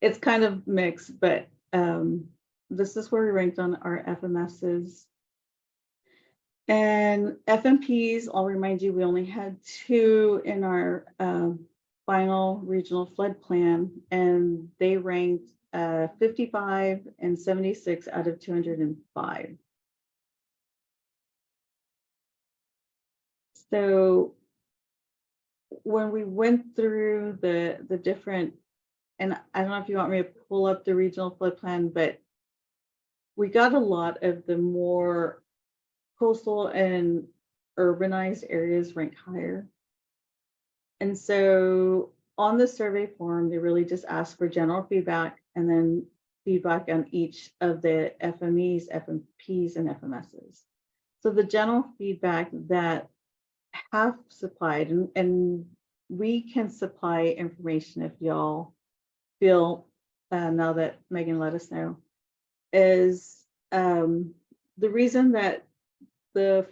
It's kind of mixed, but this is where we ranked on our FMSs. And FMPs, I'll remind you, we only had 2 in our final regional flood plan, and they ranked 55 and 76 out of 205. So when we went through the different, and I don't know if you want me to pull up the regional flood plan, but we got a lot of the more coastal and urbanized areas rank higher. And so on the survey form, they really just ask for general feedback and then feedback on each of the FMEs, FMPs, and FMSs. So the general feedback that have supplied, and we can supply information if y'all feel, now that Megan let us know, is the reason that the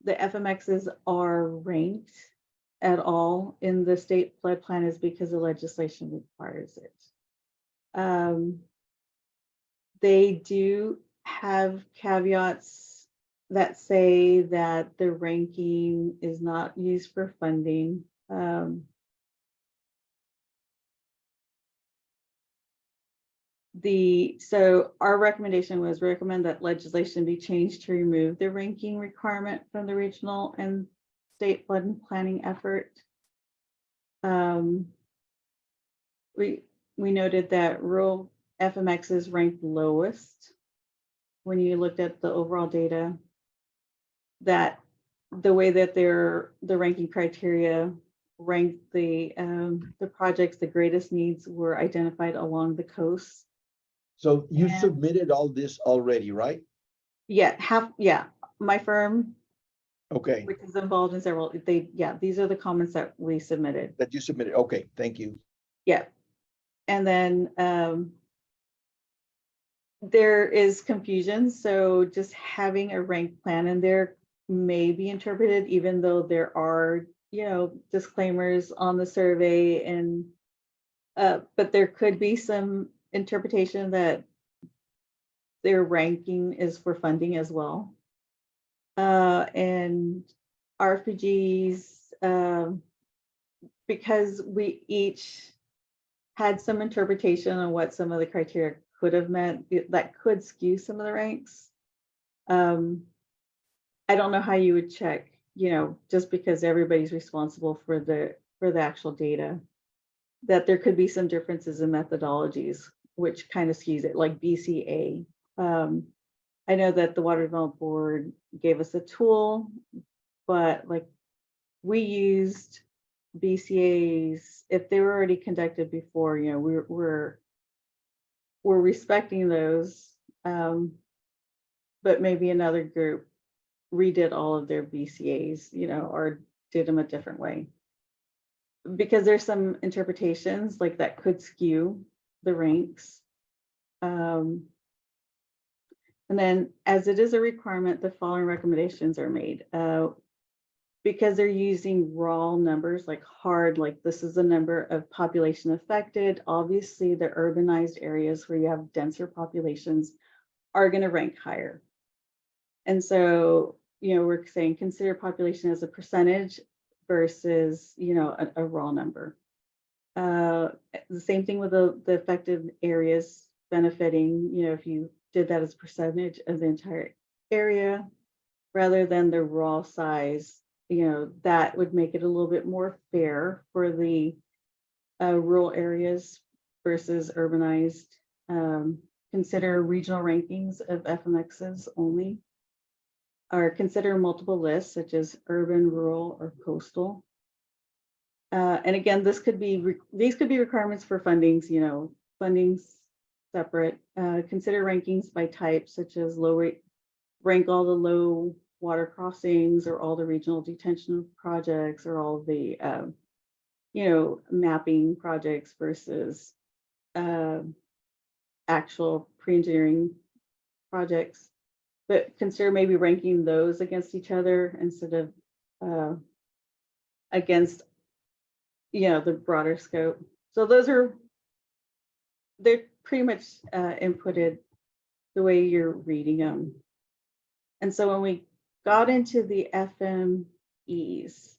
FMXs are ranked at all in the state flood plan is because the legislation requires it. They do have caveats that say that the ranking is not used for funding. So our recommendation was recommend that legislation be changed to remove the ranking requirement from the regional and state flood and planning effort. We noted that rural FMX is ranked lowest when you looked at the overall data, that the way that the ranking criteria ranked the projects, the greatest needs were identified along the coast. So you submitted all this already, right? Yeah, my firm, Okay, which is involved in several, these are the comments that we submitted. that you submitted. Okay, thank you. Yeah. And then there is confusion. So just having a ranked plan in there may be interpreted, even though there are, disclaimers on the survey, and but there could be some interpretation that their ranking is for funding as well. And RPGs, because we each had some interpretation on what some of the criteria could have meant, that could skew some of the ranks. I don't know how you would check, just because everybody's responsible for the actual data, that there could be some differences in methodologies, which kind of skews it, like BCA. I know that the Water Development Board gave us a tool, but like we used BCAs, if they were already conducted before, we're respecting those, but maybe another group redid all of their BCAs, or did them a different way. Because there's some interpretations like that could skew the ranks. And then, as it is a requirement, the following recommendations are made. Because they're using raw numbers, like hard, like this is the number of population affected. Obviously, the urbanized areas where you have denser populations are going to rank higher. And so, we're saying consider population as a percentage versus, a raw number. The same thing with the affected areas benefiting, if you did that as a percentage of the entire area rather than the raw size, that would make it a little bit more fair for the rural areas versus urbanized. Consider regional rankings of FMXs only, or consider multiple lists such as urban, rural, or coastal. And again, these could be requirements for fundings, fundings separate. Consider rankings by type, such as low rate, rank all the low water crossings or all the regional detention projects or all the, mapping projects versus actual pre-engineering projects. But consider maybe ranking those against each other instead of against, the broader scope. So they're pretty much inputted the way you're reading them. And so when we got into the FMEs,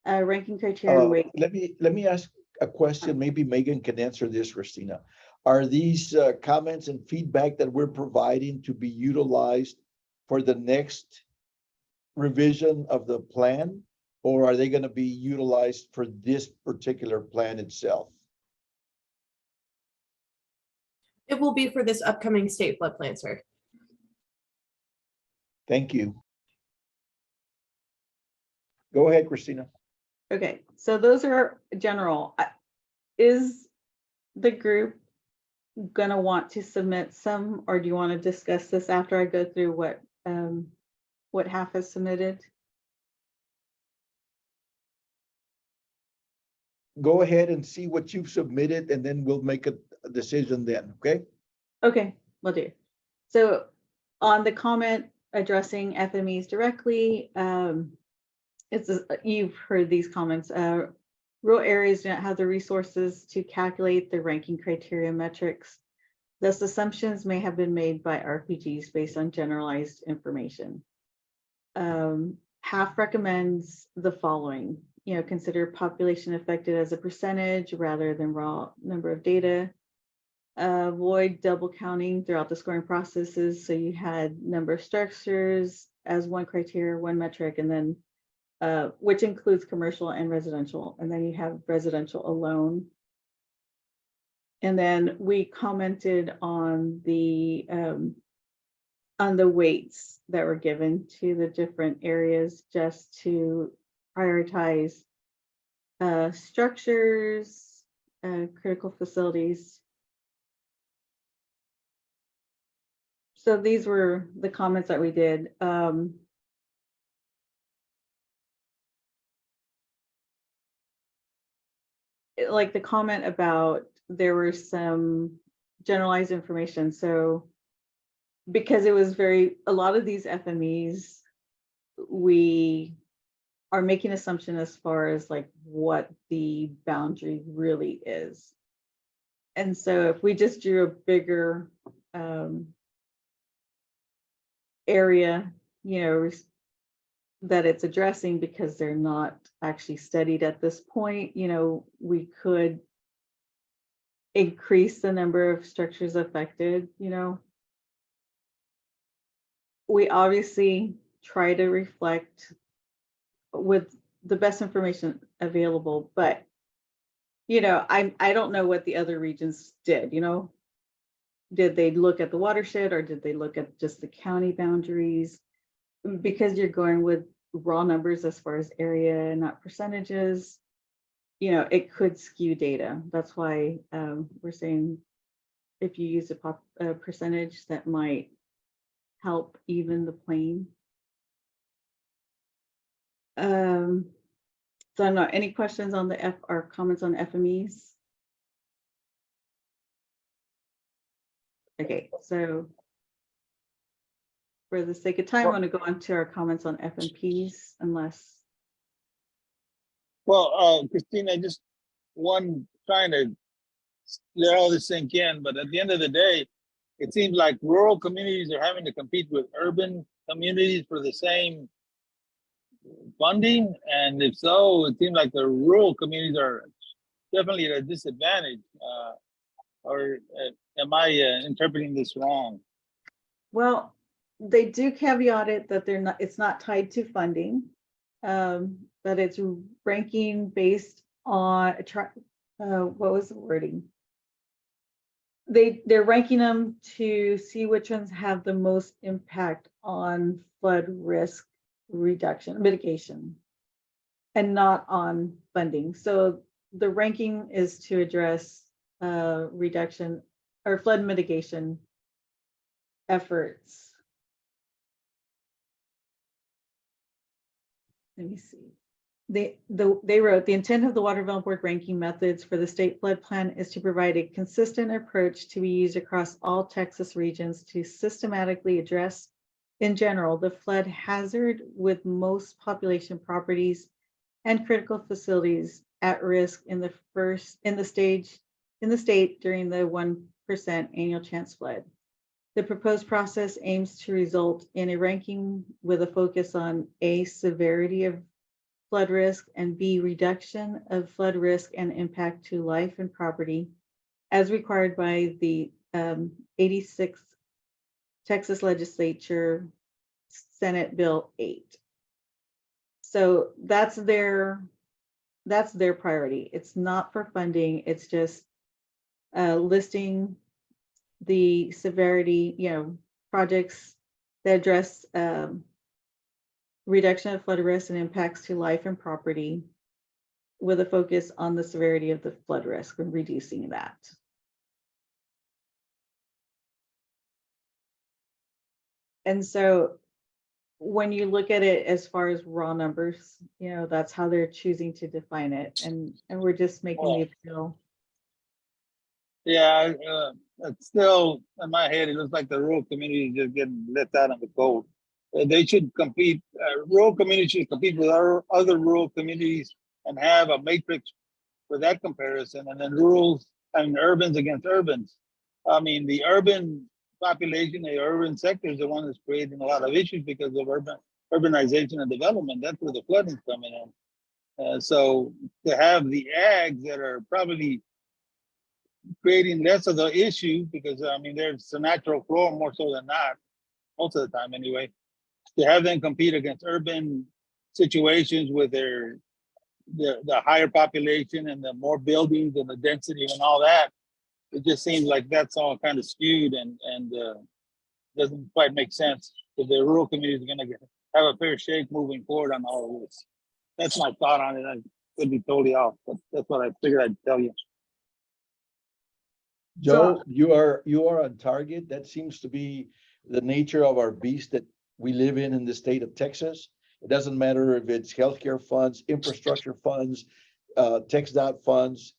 ranking criteria and weight, Let me ask a question. Maybe Megan can answer this, Christina. Are these comments and feedback that we're providing to be utilized for the next revision of the plan? Or are they going to be utilized for this particular plan itself? It will be for this upcoming state flood plan, sir. Thank you. Go ahead, Christina. okay, so those are general. Is the group gonna want to submit some, or do you want to discuss this after I go through what half has submitted? Go ahead and see what you've submitted, and then we'll make a decision then, okay? Okay, will do. So on the comment addressing FMEs directly, you've heard these comments. Rural areas do not have the resources to calculate the ranking criteria metrics. Thus, assumptions may have been made by RPGs based on generalized information. Half recommends the following. Consider population affected as a percentage rather than raw number of data. Avoid double counting throughout the scoring processes. So you had number of structures as one criteria, one metric, and then which includes commercial and residential. And then you have residential alone. And then we commented on the weights that were given to the different areas just to prioritize structures, critical facilities. So these were the comments that we did. Like the comment about there were some generalized information. So because it was a lot of these FMEs, we are making assumption as far as like what the boundary really is. And so if we just drew a bigger area, that it's addressing because they're not actually studied at this point, we could increase the number of structures affected. We obviously try to reflect with the best information available, but I don't know what the other regions did. Did they look at the watershed or did they look at just the county boundaries? Because you're going with raw numbers as far as area and not percentages, it could skew data. That's why we're saying if you use a percentage, that might help even the plane. So I'm not, any questions on the or comments on FMEs? Okay, so for the sake of time, I want to go on to our comments on FMPs unless. Well, Christina, just trying to let all this sink in, but at the end of the day, it seems like rural communities are having to compete with urban communities for the same funding. And if so, it seems like the rural communities are definitely at a disadvantage. Or am I interpreting this wrong? Well, they do caveat it that it's not tied to funding, that it's ranking based on what was the wording? They're ranking them to see which ones have the most impact on flood risk mitigation, and not on funding. So the ranking is to address reduction or flood mitigation efforts. Let me see. They wrote, the intent of the Water Development Board ranking methods for the state flood plan is to provide a consistent approach to be used across all Texas regions to systematically address, in general, the flood hazard with most population properties and critical facilities at risk in the state during the 1% annual chance flood. The proposed process aims to result in a ranking with a focus on A, severity of flood risk, and B, reduction of flood risk and impact to life and property as required by the 86th Texas Legislature Senate Bill 8. So that's their priority. It's not for funding. It's just listing the severity, projects that address reduction of flood risk and impacts to life and property with a focus on the severity of the flood risk and reducing that. And so when you look at it as far as raw numbers, that's how they're choosing to define it. And we're just making the appeal. Yeah, it's still in my head. It looks like the rural community is just getting left out in the cold. They should compete. Rural communities should compete with our other rural communities and have a matrix for that comparison. And then rurals and urbans against urbans. I mean, the urban population, the urban sector is the one that's creating a lot of issues because of urbanization and development. That's where the flooding's coming in. So to have the ags that are probably creating less of the issue, because I mean, there's a natural flow more so than not, most of the time anyway, to have them compete against urban situations with the higher population and the more buildings and the density and all that, it just seems like that's all kind of skewed and doesn't quite make sense. If the rural community is going to have a fair shake moving forward on all of this. That's my thought on it. I could be totally off, but that's what I figured I'd tell you. Joe, you are on target. That seems to be the nature of our beast that we live in the state of Texas. It doesn't matter if it's healthcare funds, infrastructure funds, TxDOT funds.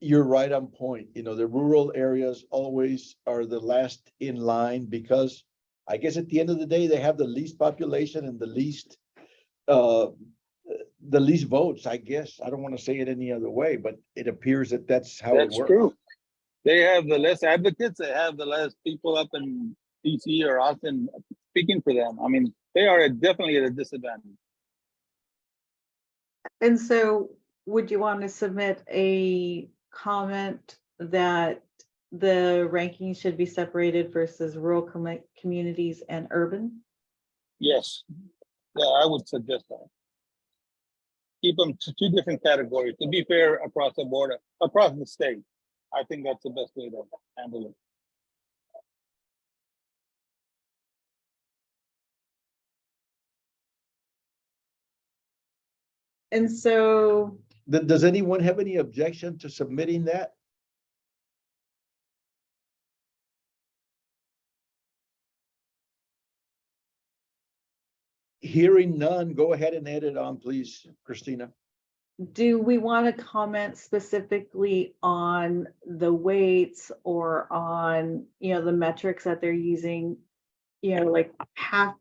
You're right on point. The rural areas always are the last in line because I guess at the end of the day, they have the least population and the least votes, I guess. I don't want to say it any other way, but it appears that that's how it works. That's true. They have the less advocates. They have the less people up in DC or Austin speaking for them. I mean, they are definitely at a disadvantage. And so would you want to submit a comment that the ranking should be separated versus rural communities and urban? Yes. Yeah, I would suggest that. Keep them to two different categories to be fair across the board, across the state. I think that's the best way to handle it. And so, Does anyone have any objection to submitting that? Hearing none, go ahead and add it on, please, Christina. do we want to comment specifically on the weights or on, the metrics that they're using? Like half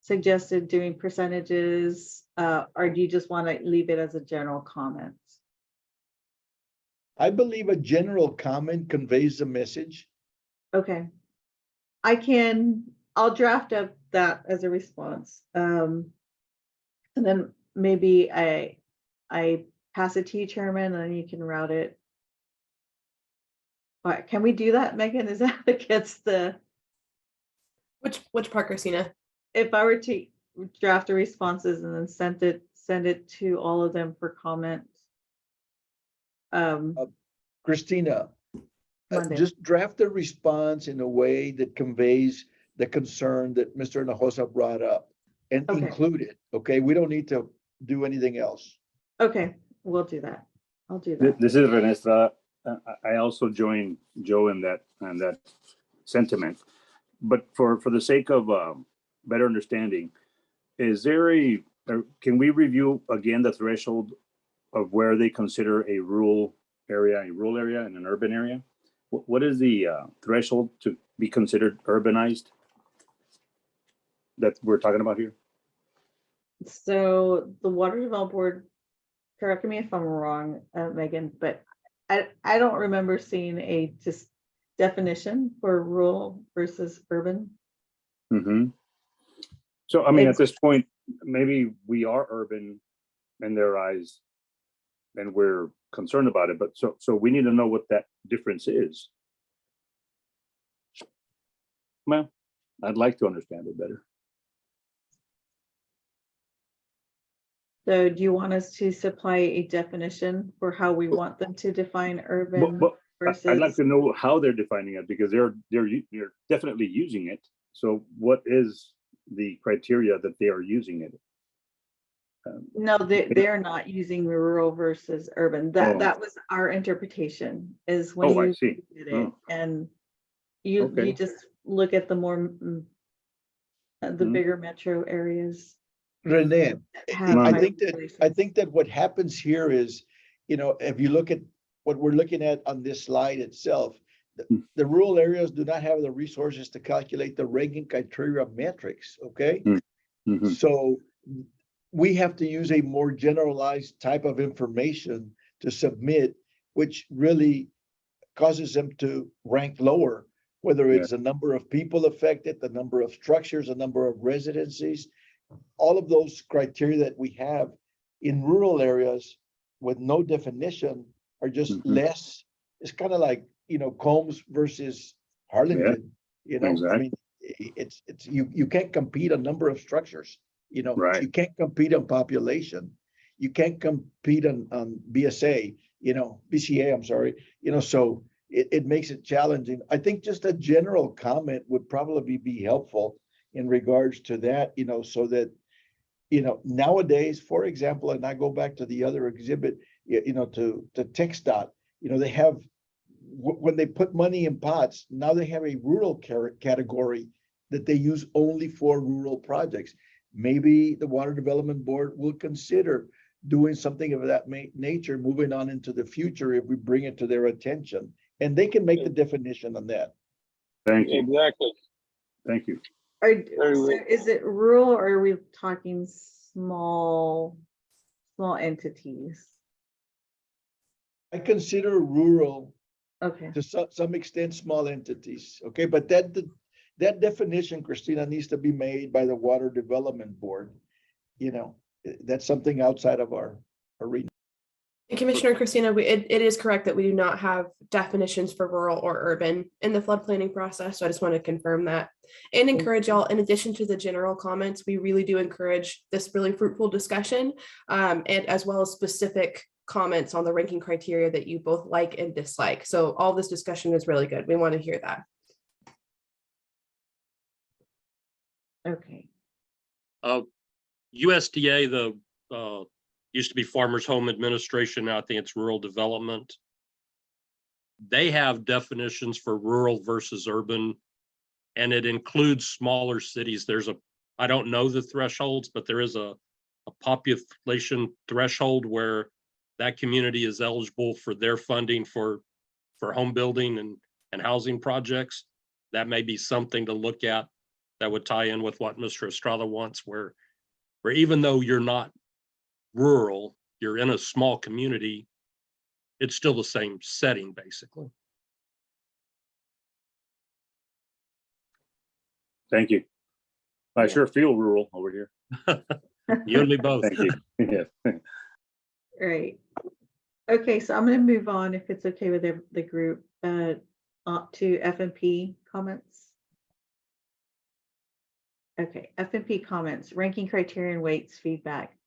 suggested doing percentages, or do you just want to leave it as a general comment? I believe a general comment conveys the message. Okay. I'll draft up that as a response. And then maybe I pass it to you, Chairman, and then you can route it. But can we do that, Megan? Is that against the? Which part, Christina? If I were to draft the responses and then send it to all of them for comment. Christina, Monday. just draft the response in a way that conveys the concern that Mr. Hinojosa brought up and Okay. include it. Okay, we don't need to do anything else. Okay, we'll do that. I'll do that. This is Rene Estrada. I also join Joe in that sentiment. But for the sake of better understanding, can we review again the threshold of where they consider a rural area and an urban area? What is the threshold to be considered urbanized that we're talking about here? So the Water Development Board, correct me if I'm wrong, Megan, but I don't remember seeing a just definition for rural versus urban. Mm-hmm. So, I mean, at It's- this point, maybe we are urban in their eyes and we're concerned about it, but so we need to know what that difference is. Well, I'd like to understand it better. So do you want us to supply a definition for how we want them to define urban But I'd like versus? to know how they're defining it because they're definitely using it. So what is the criteria that they are using it? No, they're not using rural versus urban. Oh. That was our interpretation is when Oh, I you see. did it. Oh. And you Okay. just look at the more, the Mhm. bigger metro areas. Renee, have I high think that, populations. what happens here is, if you look at what we're looking at on this slide itself, the rural areas do not have the resources to calculate the ranking criteria metrics, okay? Mhm. So we have to use a more generalized type of information to submit, which really causes them to rank lower, whether it's the number of people affected, the number of structures, the number of residencies, all of those criteria that we have in rural areas with no definition are just Mhm. less. It's kind of like, Combs versus Harlingen, I mean, Exactly. it's you can't compete on number of structures, Right. you can't compete on population, you can't compete on BSA, BCA, I'm sorry, so it makes it challenging. I think just a general comment would probably be helpful in regards to that, so that, nowadays, for example, and I go back to the other exhibit, to TxDOT, they have, when they put money in pots, now they have a rural category that they use only for rural projects. Maybe the Water Development Board will consider doing something of that nature, moving on into the future if we bring it to their attention. And they can make the definition on that. Thank you. Exactly. Thank you. So is it rural or are we talking small entities? I consider rural Okay. to some extent small entities, okay? But that definition, Christina, needs to be made by the Water Development Board. That's something outside of our arena. And Commissioner Christina, it is correct that we do not have definitions for rural or urban in the flood planning process. So I just want to confirm that and encourage y'all, in addition to the general comments, we really do encourage this really fruitful discussion, and as well as specific comments on the ranking criteria that you both like and dislike. So all this discussion is really good. We want to hear that. Okay. USDA, the used to be Farmers Home Administration. Now I think it's Rural Development. They have definitions for rural versus urban, and it includes smaller cities. I don't know the thresholds, but there is a population threshold where that community is eligible for their funding for home building and housing projects. That may be something to look at that would tie in with what Mr. Estrada wants, where even though you're not rural, you're in a small community, it's still the same setting, basically. Thank you. I sure feel rural over here. You and me both. Thank you. Yeah. Right. Okay, so I'm going to move on, if it's okay with the group, up to F&P comments. Okay, F&P comments, ranking criterion weights feedback.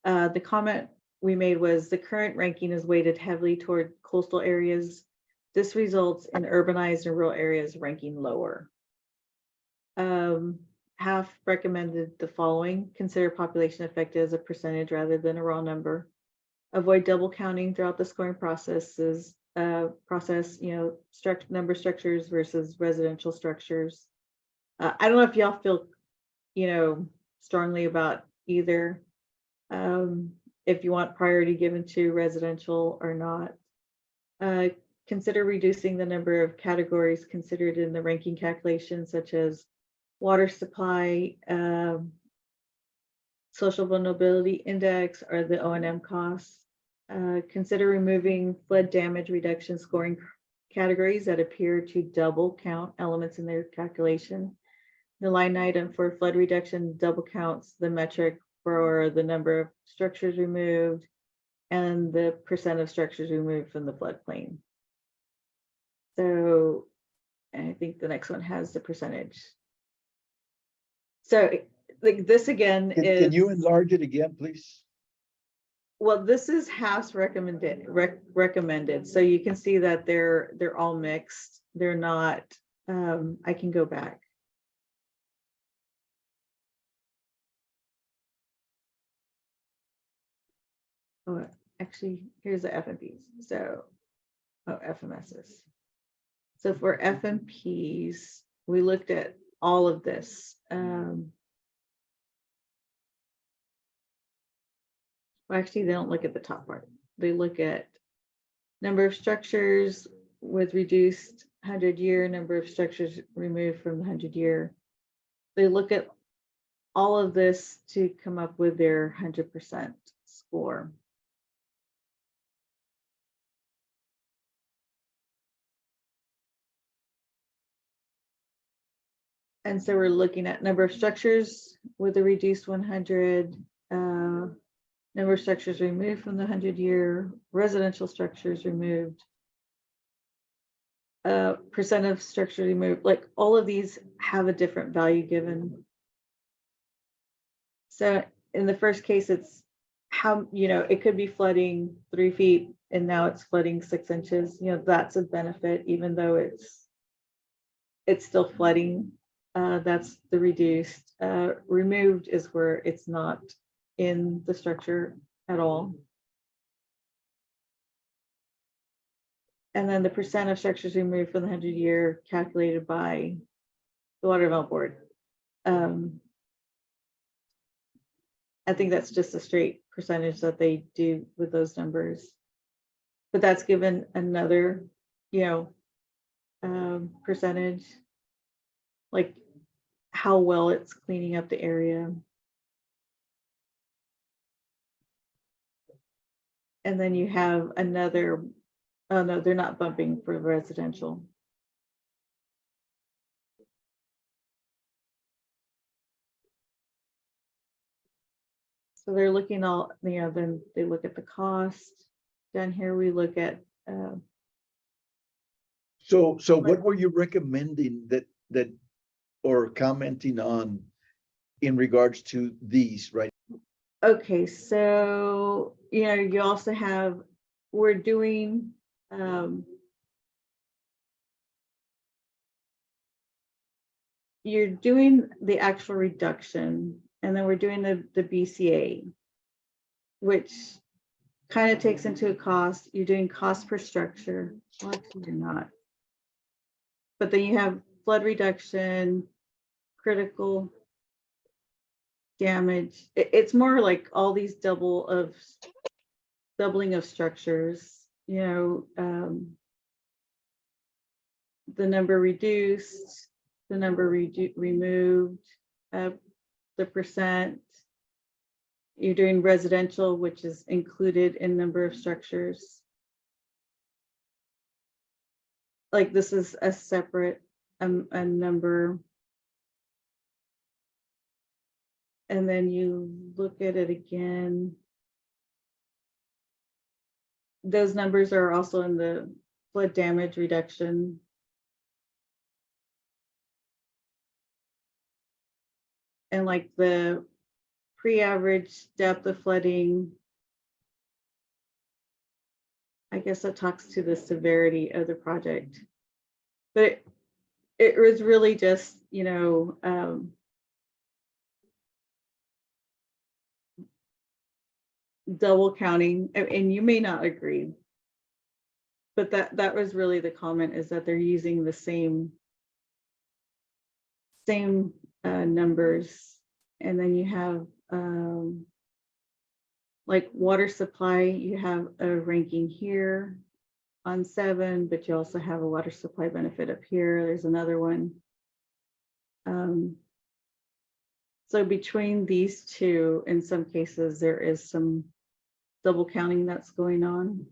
The comment we made was the current ranking is weighted heavily toward coastal areas. This results in urbanized and rural areas ranking lower. Half recommended the following: consider population affected as a percentage rather than a raw number. Avoid double counting throughout the scoring processes. Number structures versus residential structures. I don't know if y'all feel, strongly about either. If you want priority given to residential or not. Consider reducing the number of categories considered in the ranking calculation, such as water supply, social vulnerability index, or the O&M costs. Consider removing flood damage reduction scoring categories that appear to double count elements in their calculation. The line item for flood reduction double counts the metric for the number of structures removed and the percent of structures removed from the floodplain. So I think the next one has the percentage. So like this again Can is, you enlarge it again, please? well, this is House recommended. So you can see that they're all mixed. They're not, I can go back. Oh, actually, here's the FMPs. So, oh, FMSs. So for FMPs, we looked at all of this. Well, actually, they don't look at the top part. They look at number of structures with reduced 100-year, number of structures removed from the 100-year. They look at all of this to come up with their 100% score. And so we're looking at number of structures with a reduced 100, number of structures removed from the 100-year, residential structures removed, percent of structure removed, like all of these have a different value given. So in the first case, it's how, it could be flooding 3 feet and now it's flooding 6 inches. That's a benefit, even though it's still flooding. That's the reduced. Removed is where it's not in the structure at all. And then the percent of structures removed from the 100-year calculated by the Water Development Board. I think that's just a straight percentage that they do with those numbers. But that's given another, percentage, like how well it's cleaning up the area. And then you have another, oh no, they're not bumping for residential. So they're looking all, then they look at the cost. Down here, we look at. So what were you recommending that or commenting on in regards to these, right? Okay, so, you also have, we're doing, you're doing the actual reduction, and then we're doing the BCA, which kind of takes into a cost. You're doing cost per structure. Well, actually, you're not. But then you have flood reduction, critical damage. It's more like all these doubling of structures, the number reduced, the number removed, the percent. You're doing residential, which is included in number of structures. Like this is a separate a number. And then you look at it again. Those numbers are also in the flood damage reduction. And like the pre-average depth of flooding, I guess that talks to the severity of the project. But it was really just, double counting, and you may not agree, but that was really the comment, is that they're using the same numbers. And then you have like water supply, you have a ranking here on 7, but you also have a water supply benefit up here. There's another one. So between these two, in some cases, there is some double counting that's going on.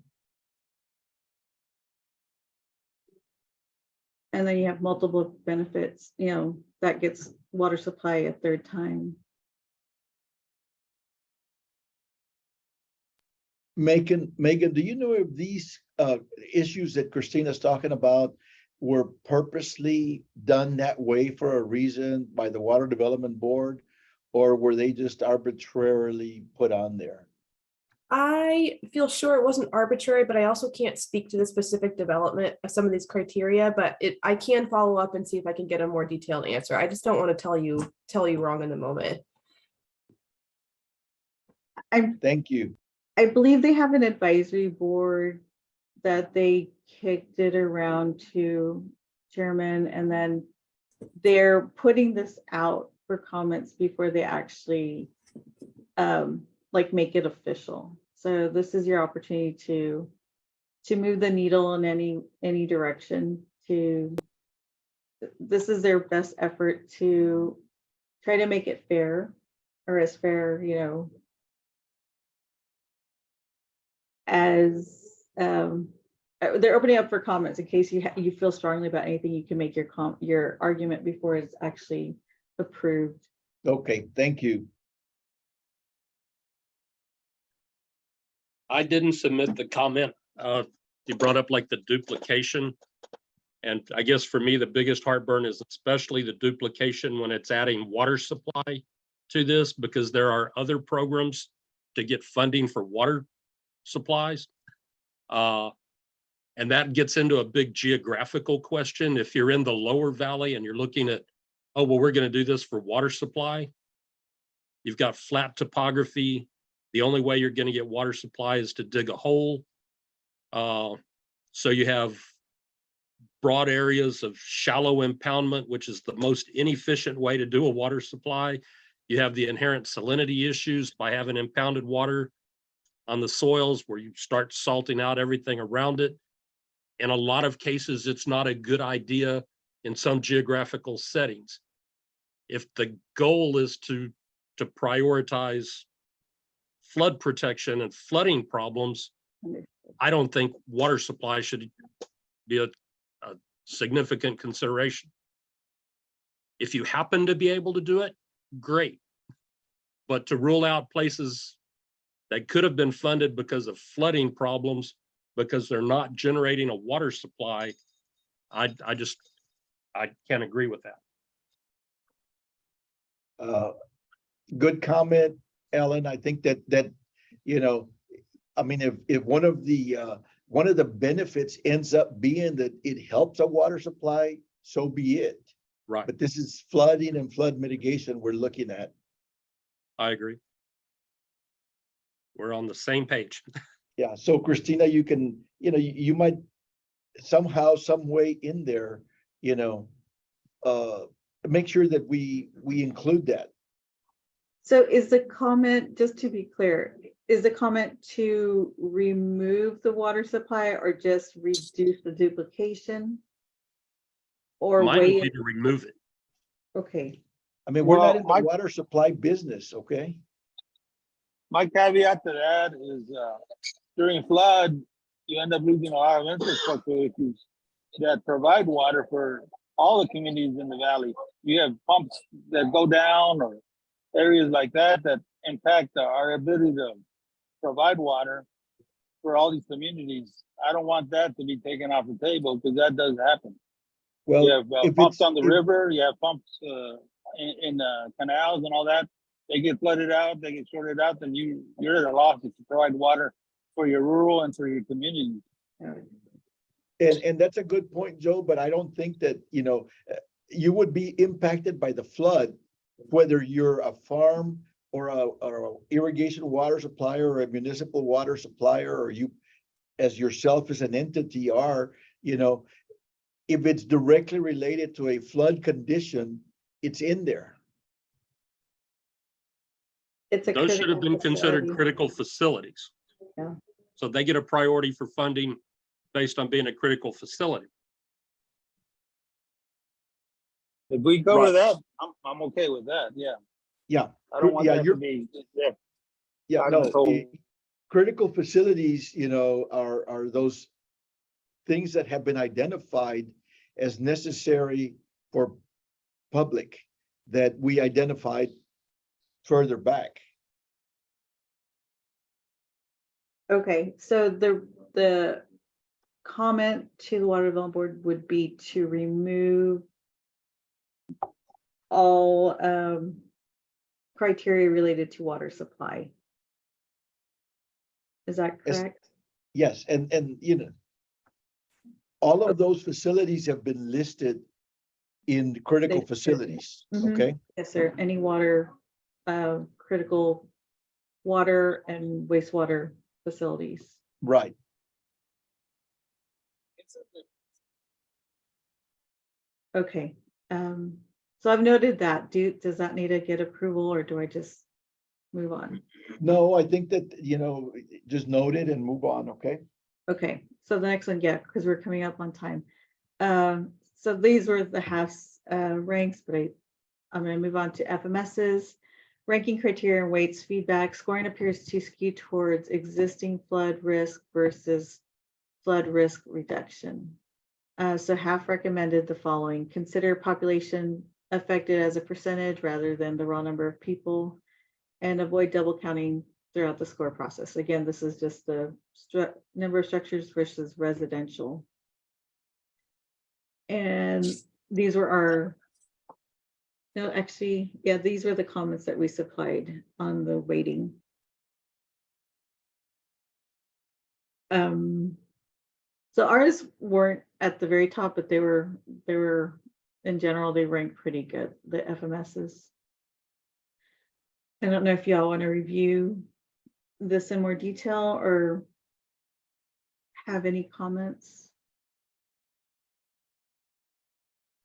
And then you have multiple benefits, that gets water supply a third time. Megan, do you know if these issues that Christina's talking about were purposely done that way for a reason by the Water Development Board? Or were they just arbitrarily put on there? I feel sure it wasn't arbitrary, but I also can't speak to the specific development of some of these criteria, but I can follow up and see if I can get a more detailed answer. I just don't want to tell you wrong in the moment. Thank you. I believe they have an advisory board that they kicked it around to chairman, and then they're putting this out for comments before they actually make it official. So this is your opportunity to move the needle in any direction. This is their best effort to try to make it fair, or as fair, as they're opening up for comments in case you feel strongly about anything. You can make your argument before it's actually approved. Okay, thank you. I didn't submit the comment. You brought up like the duplication. And I guess for me, the biggest heartburn is especially the duplication when it's adding water supply to this, because there are other programs to get funding for water supplies. And that gets into a big geographical question. If you're in the lower valley and you're looking at, oh, well, we're going to do this for water supply. You've got flat topography. The only way you're going to get water supply is to dig a hole. So you have broad areas of shallow impoundment, which is the most inefficient way to do a water supply. You have the inherent salinity issues by having impounded water on the soils where you start salting out everything around it. In a lot of cases, it's not a good idea in some geographical settings. If the goal is to prioritize flood protection and flooding problems, I don't think water supply should be a significant consideration. If you happen to be able to do it, great. But to rule out places that could have been funded because of flooding problems, because they're not generating a water supply, I can't agree with that. Good comment, Ellen. I think that I mean, if one of the benefits ends up being that it helps a water supply, so be it. Right. But this is flooding and flood mitigation we're looking at. I agree. We're on the same page. Yeah. So Christina, you can, you might somehow, some way in there, make sure that we include that. So is the comment, just to be clear, is the comment to remove the water supply or just reduce the duplication? Or Mine would be to remove it. Okay. I mean, we're not in the my- water supply business, okay? My caveat to that is during flood, you end up losing a lot of infrastructure issues that provide water for all the communities in the valley. You have pumps that go down, or areas like that impact our ability to provide water for all these communities. I don't want that to be taken off the table, because that does happen. Well, You have if pumps it's- on the if- river, you have pumps in canals and all that. They get flooded out, they get shorted out, then you're at a loss to provide water for your rural and for your community. And that's a good point, Joe, but I don't think that, you would be impacted by the flood, whether you're a farm or a irrigation water supplier or a municipal water supplier, or you as yourself as an entity are, if it's directly related to a flood condition, it's in there. It's a Those should have critical been considered facility. critical facilities. Yeah. So they get a priority for funding based on being a critical facility. If we cover Right. that, I'm okay with that, yeah. Yeah. I don't want Yeah, that to you're- be, yeah. Yeah, I no, told- critical facilities, are those things that have been identified as necessary for public that we identified further back. Okay, so the comment to the Water Development Board would be to remove all criteria related to water supply. Is that Yes. correct? Yes, and you know, all of those facilities have been listed in critical They- facilities, Mhm. okay? Yes, sir. Any water, critical water and wastewater facilities. Right. Okay, so I've noted that. Does that need to get approval or do I just move on? No, I think that, you know, just note it and move on, okay? Okay, so the next one, yeah, because we're coming up on time. So these were the halves ranks, but I'm gonna move on to FMSs. Ranking criteria and weights feedback. Scoring appears to skew towards existing flood risk versus flood risk reduction. So half recommended the following: consider population affected as a percentage rather than the raw number of people, and avoid double counting throughout the score process. Again, this is just the number of structures versus residential. And these were our, no, actually, yeah, these were the comments that we supplied on the weighting. So ours weren't at the very top, but they were in general, they ranked pretty good, the FMSs. I don't know if y'all want to review this in more detail or have any comments.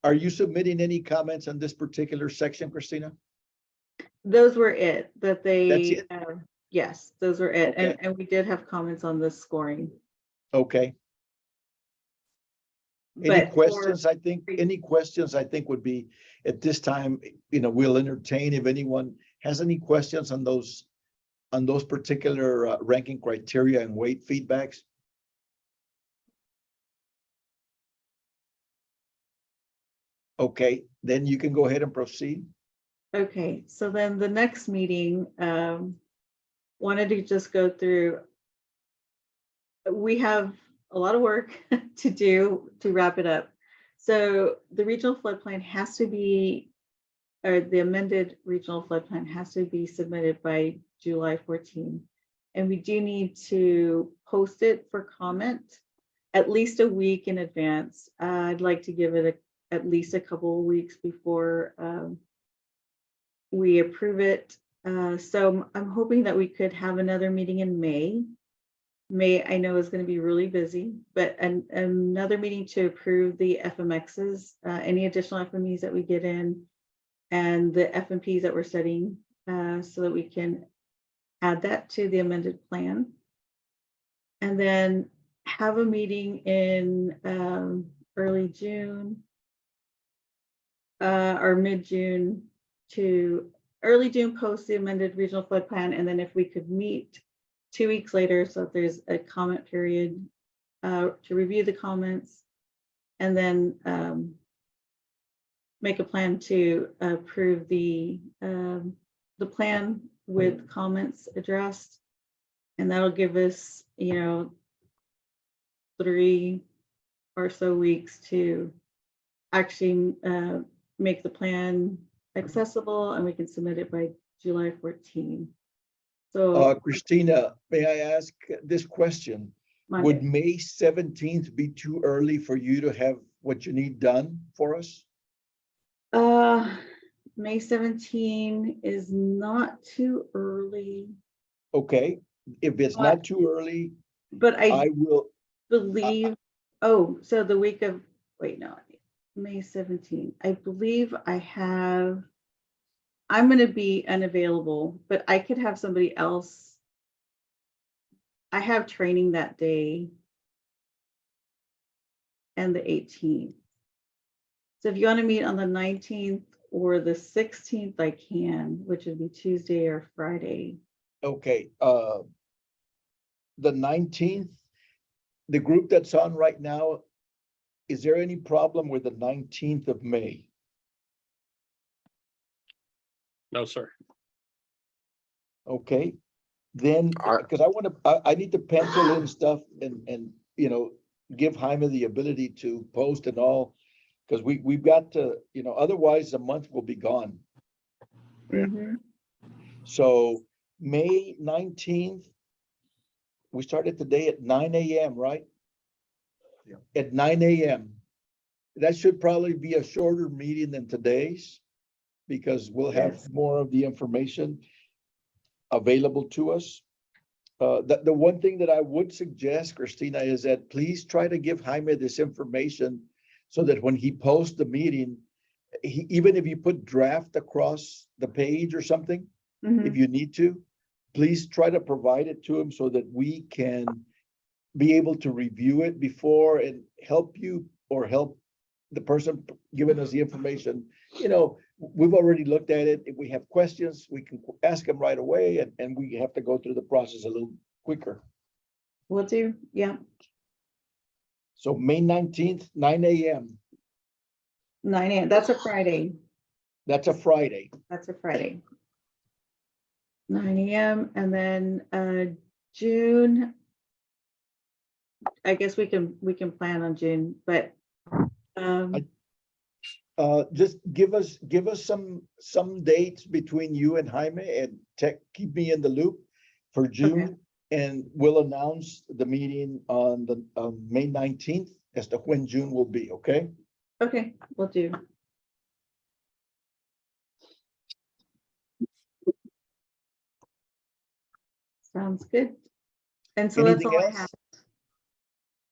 Are you submitting any comments on this particular section, Christina? Those were it, that they, That's it? Yes, those were it. Okay. And we did have comments on the scoring. Okay. Any But questions, any questions I think would be at this time, you know, we'll entertain if anyone has any questions on those particular ranking criteria and weight feedbacks. Okay, then you can go ahead and proceed. Okay, so then the next meeting, wanted to just go through. We have a lot of work to do to wrap it up. So the regional flood plan has to be, or the amended regional flood plan has to be submitted by July 14. And we do need to post it for comment at least a week in advance. I'd like to give it at least a couple of weeks before we approve it. So I'm hoping that we could have another meeting in May. May, I know, is going to be really busy, but another meeting to approve the FMXs, any additional FMEs that we get in, and the FMPs that we're studying, so that we can add that to the amended plan. And then have a meeting in early June or mid-June to early June, post the amended regional flood plan. And then if we could meet 2 weeks later, so if there's a comment period to review the comments, and then make a plan to approve the plan with comments addressed. And that'll give us, 3 or so weeks to actually make the plan accessible, and we can submit it by July 14. So Christina, may I ask this question? Would May 17th be too early for you to have what you need done for us? May 17 is not too early. Okay, if it's not too early, But I will. believe, so the week of, wait, no, May 17. I believe I'm going to be unavailable, but I could have somebody else. I have training that day and the 18th. So if you want to meet on the 19th or the 16th, I can, which would be Tuesday or Friday. Okay, the 19th, the group that's on right now, is there any problem with the 19th of May? No, sir. Okay, then, because I need to pencil in stuff and, you know, give Jaime the ability to post and all. Because we've got to, you know, otherwise the month will be gone. Mhm. So May 19th, we started today at 9 a.m., right? Yeah. At 9 a.m. That should probably be a shorter meeting than today's because we'll have Yes. more of the information available to us. The one thing that I would suggest, Christina, is that please try to give Jaime this information so that when he posts the meeting, even if you put draft across the page or something, Mhm. if you need to, please try to provide it to him so that we can be able to review it before and help you or help the person giving us the information. You know, we've already looked at it. If we have questions, we can ask them right away and we have to go through the process a little quicker. Will do, yeah. So May 19th, 9 a.m. 9 a.m. That's a Friday. That's a Friday. That's a Friday. 9 a.m. and then June. I guess we can plan on June, but Just give us some dates between you and Jaime and keep me in the loop for June. And we'll announce the meeting on May 19th as to when June will be, okay? okay, we'll do. Sounds good. And so that's Anything all I else? have.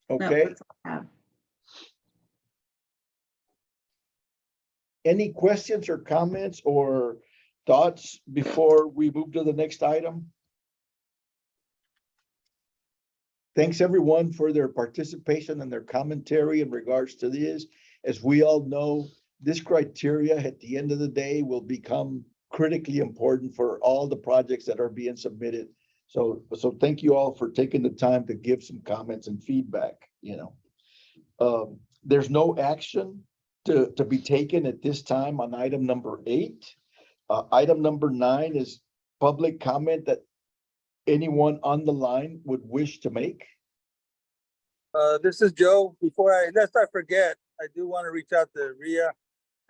No, Okay, that's all I have. any questions or comments or thoughts before we move to the next item? Thanks everyone for their participation and their commentary in regards to this. As we all know, this criteria at the end of the day will become critically important for all the projects that are being submitted. So thank you all for taking the time to give some comments and feedback, you know. There's no action to be taken at this time on item number 8. Item number 9 is public comment that anyone on the line would wish to make. This is Joe. Lest I forget, I do want to reach out to Ria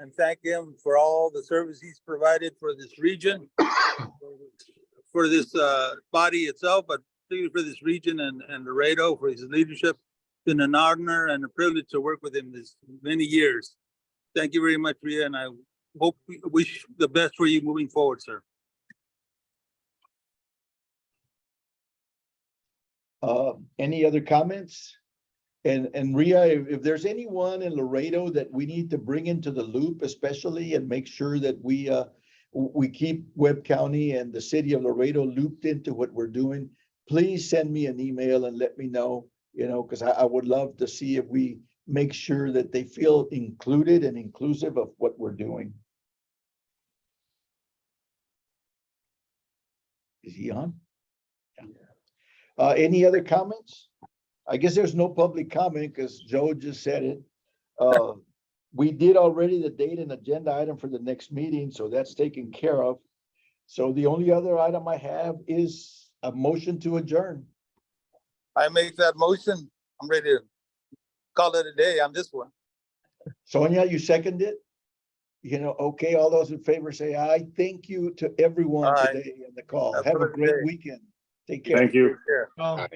and thank him for all the service he's provided for this region, for this body itself, but particularly for this region and Laredo for his leadership. It's been an honor and a privilege to work with him this many years. Thank you very much, Ria, and I wish the best for you moving forward, sir. Any other comments? And Ria, if there's anyone in Laredo that we need to bring into the loop, especially and make sure that we keep Webb County and the city of Laredo looped into what we're doing, please send me an email and let me know, you know, because I would love to see if we make sure that they feel included and inclusive of what we're doing. Is he on? Yeah. Any other comments? I guess there's no public comment because Joe just said it. We did already the date and agenda item for the next meeting, so that's taken care of. So the only other item I have is a motion to adjourn. I make that motion. I'm ready to call it a day on this one. Sonia, you second it? You know, okay, all those in favor say aye. Thank you to everyone Aye. today in the call. Have a Have a good great day. weekend. Take care. Thank you. Take care. Oh,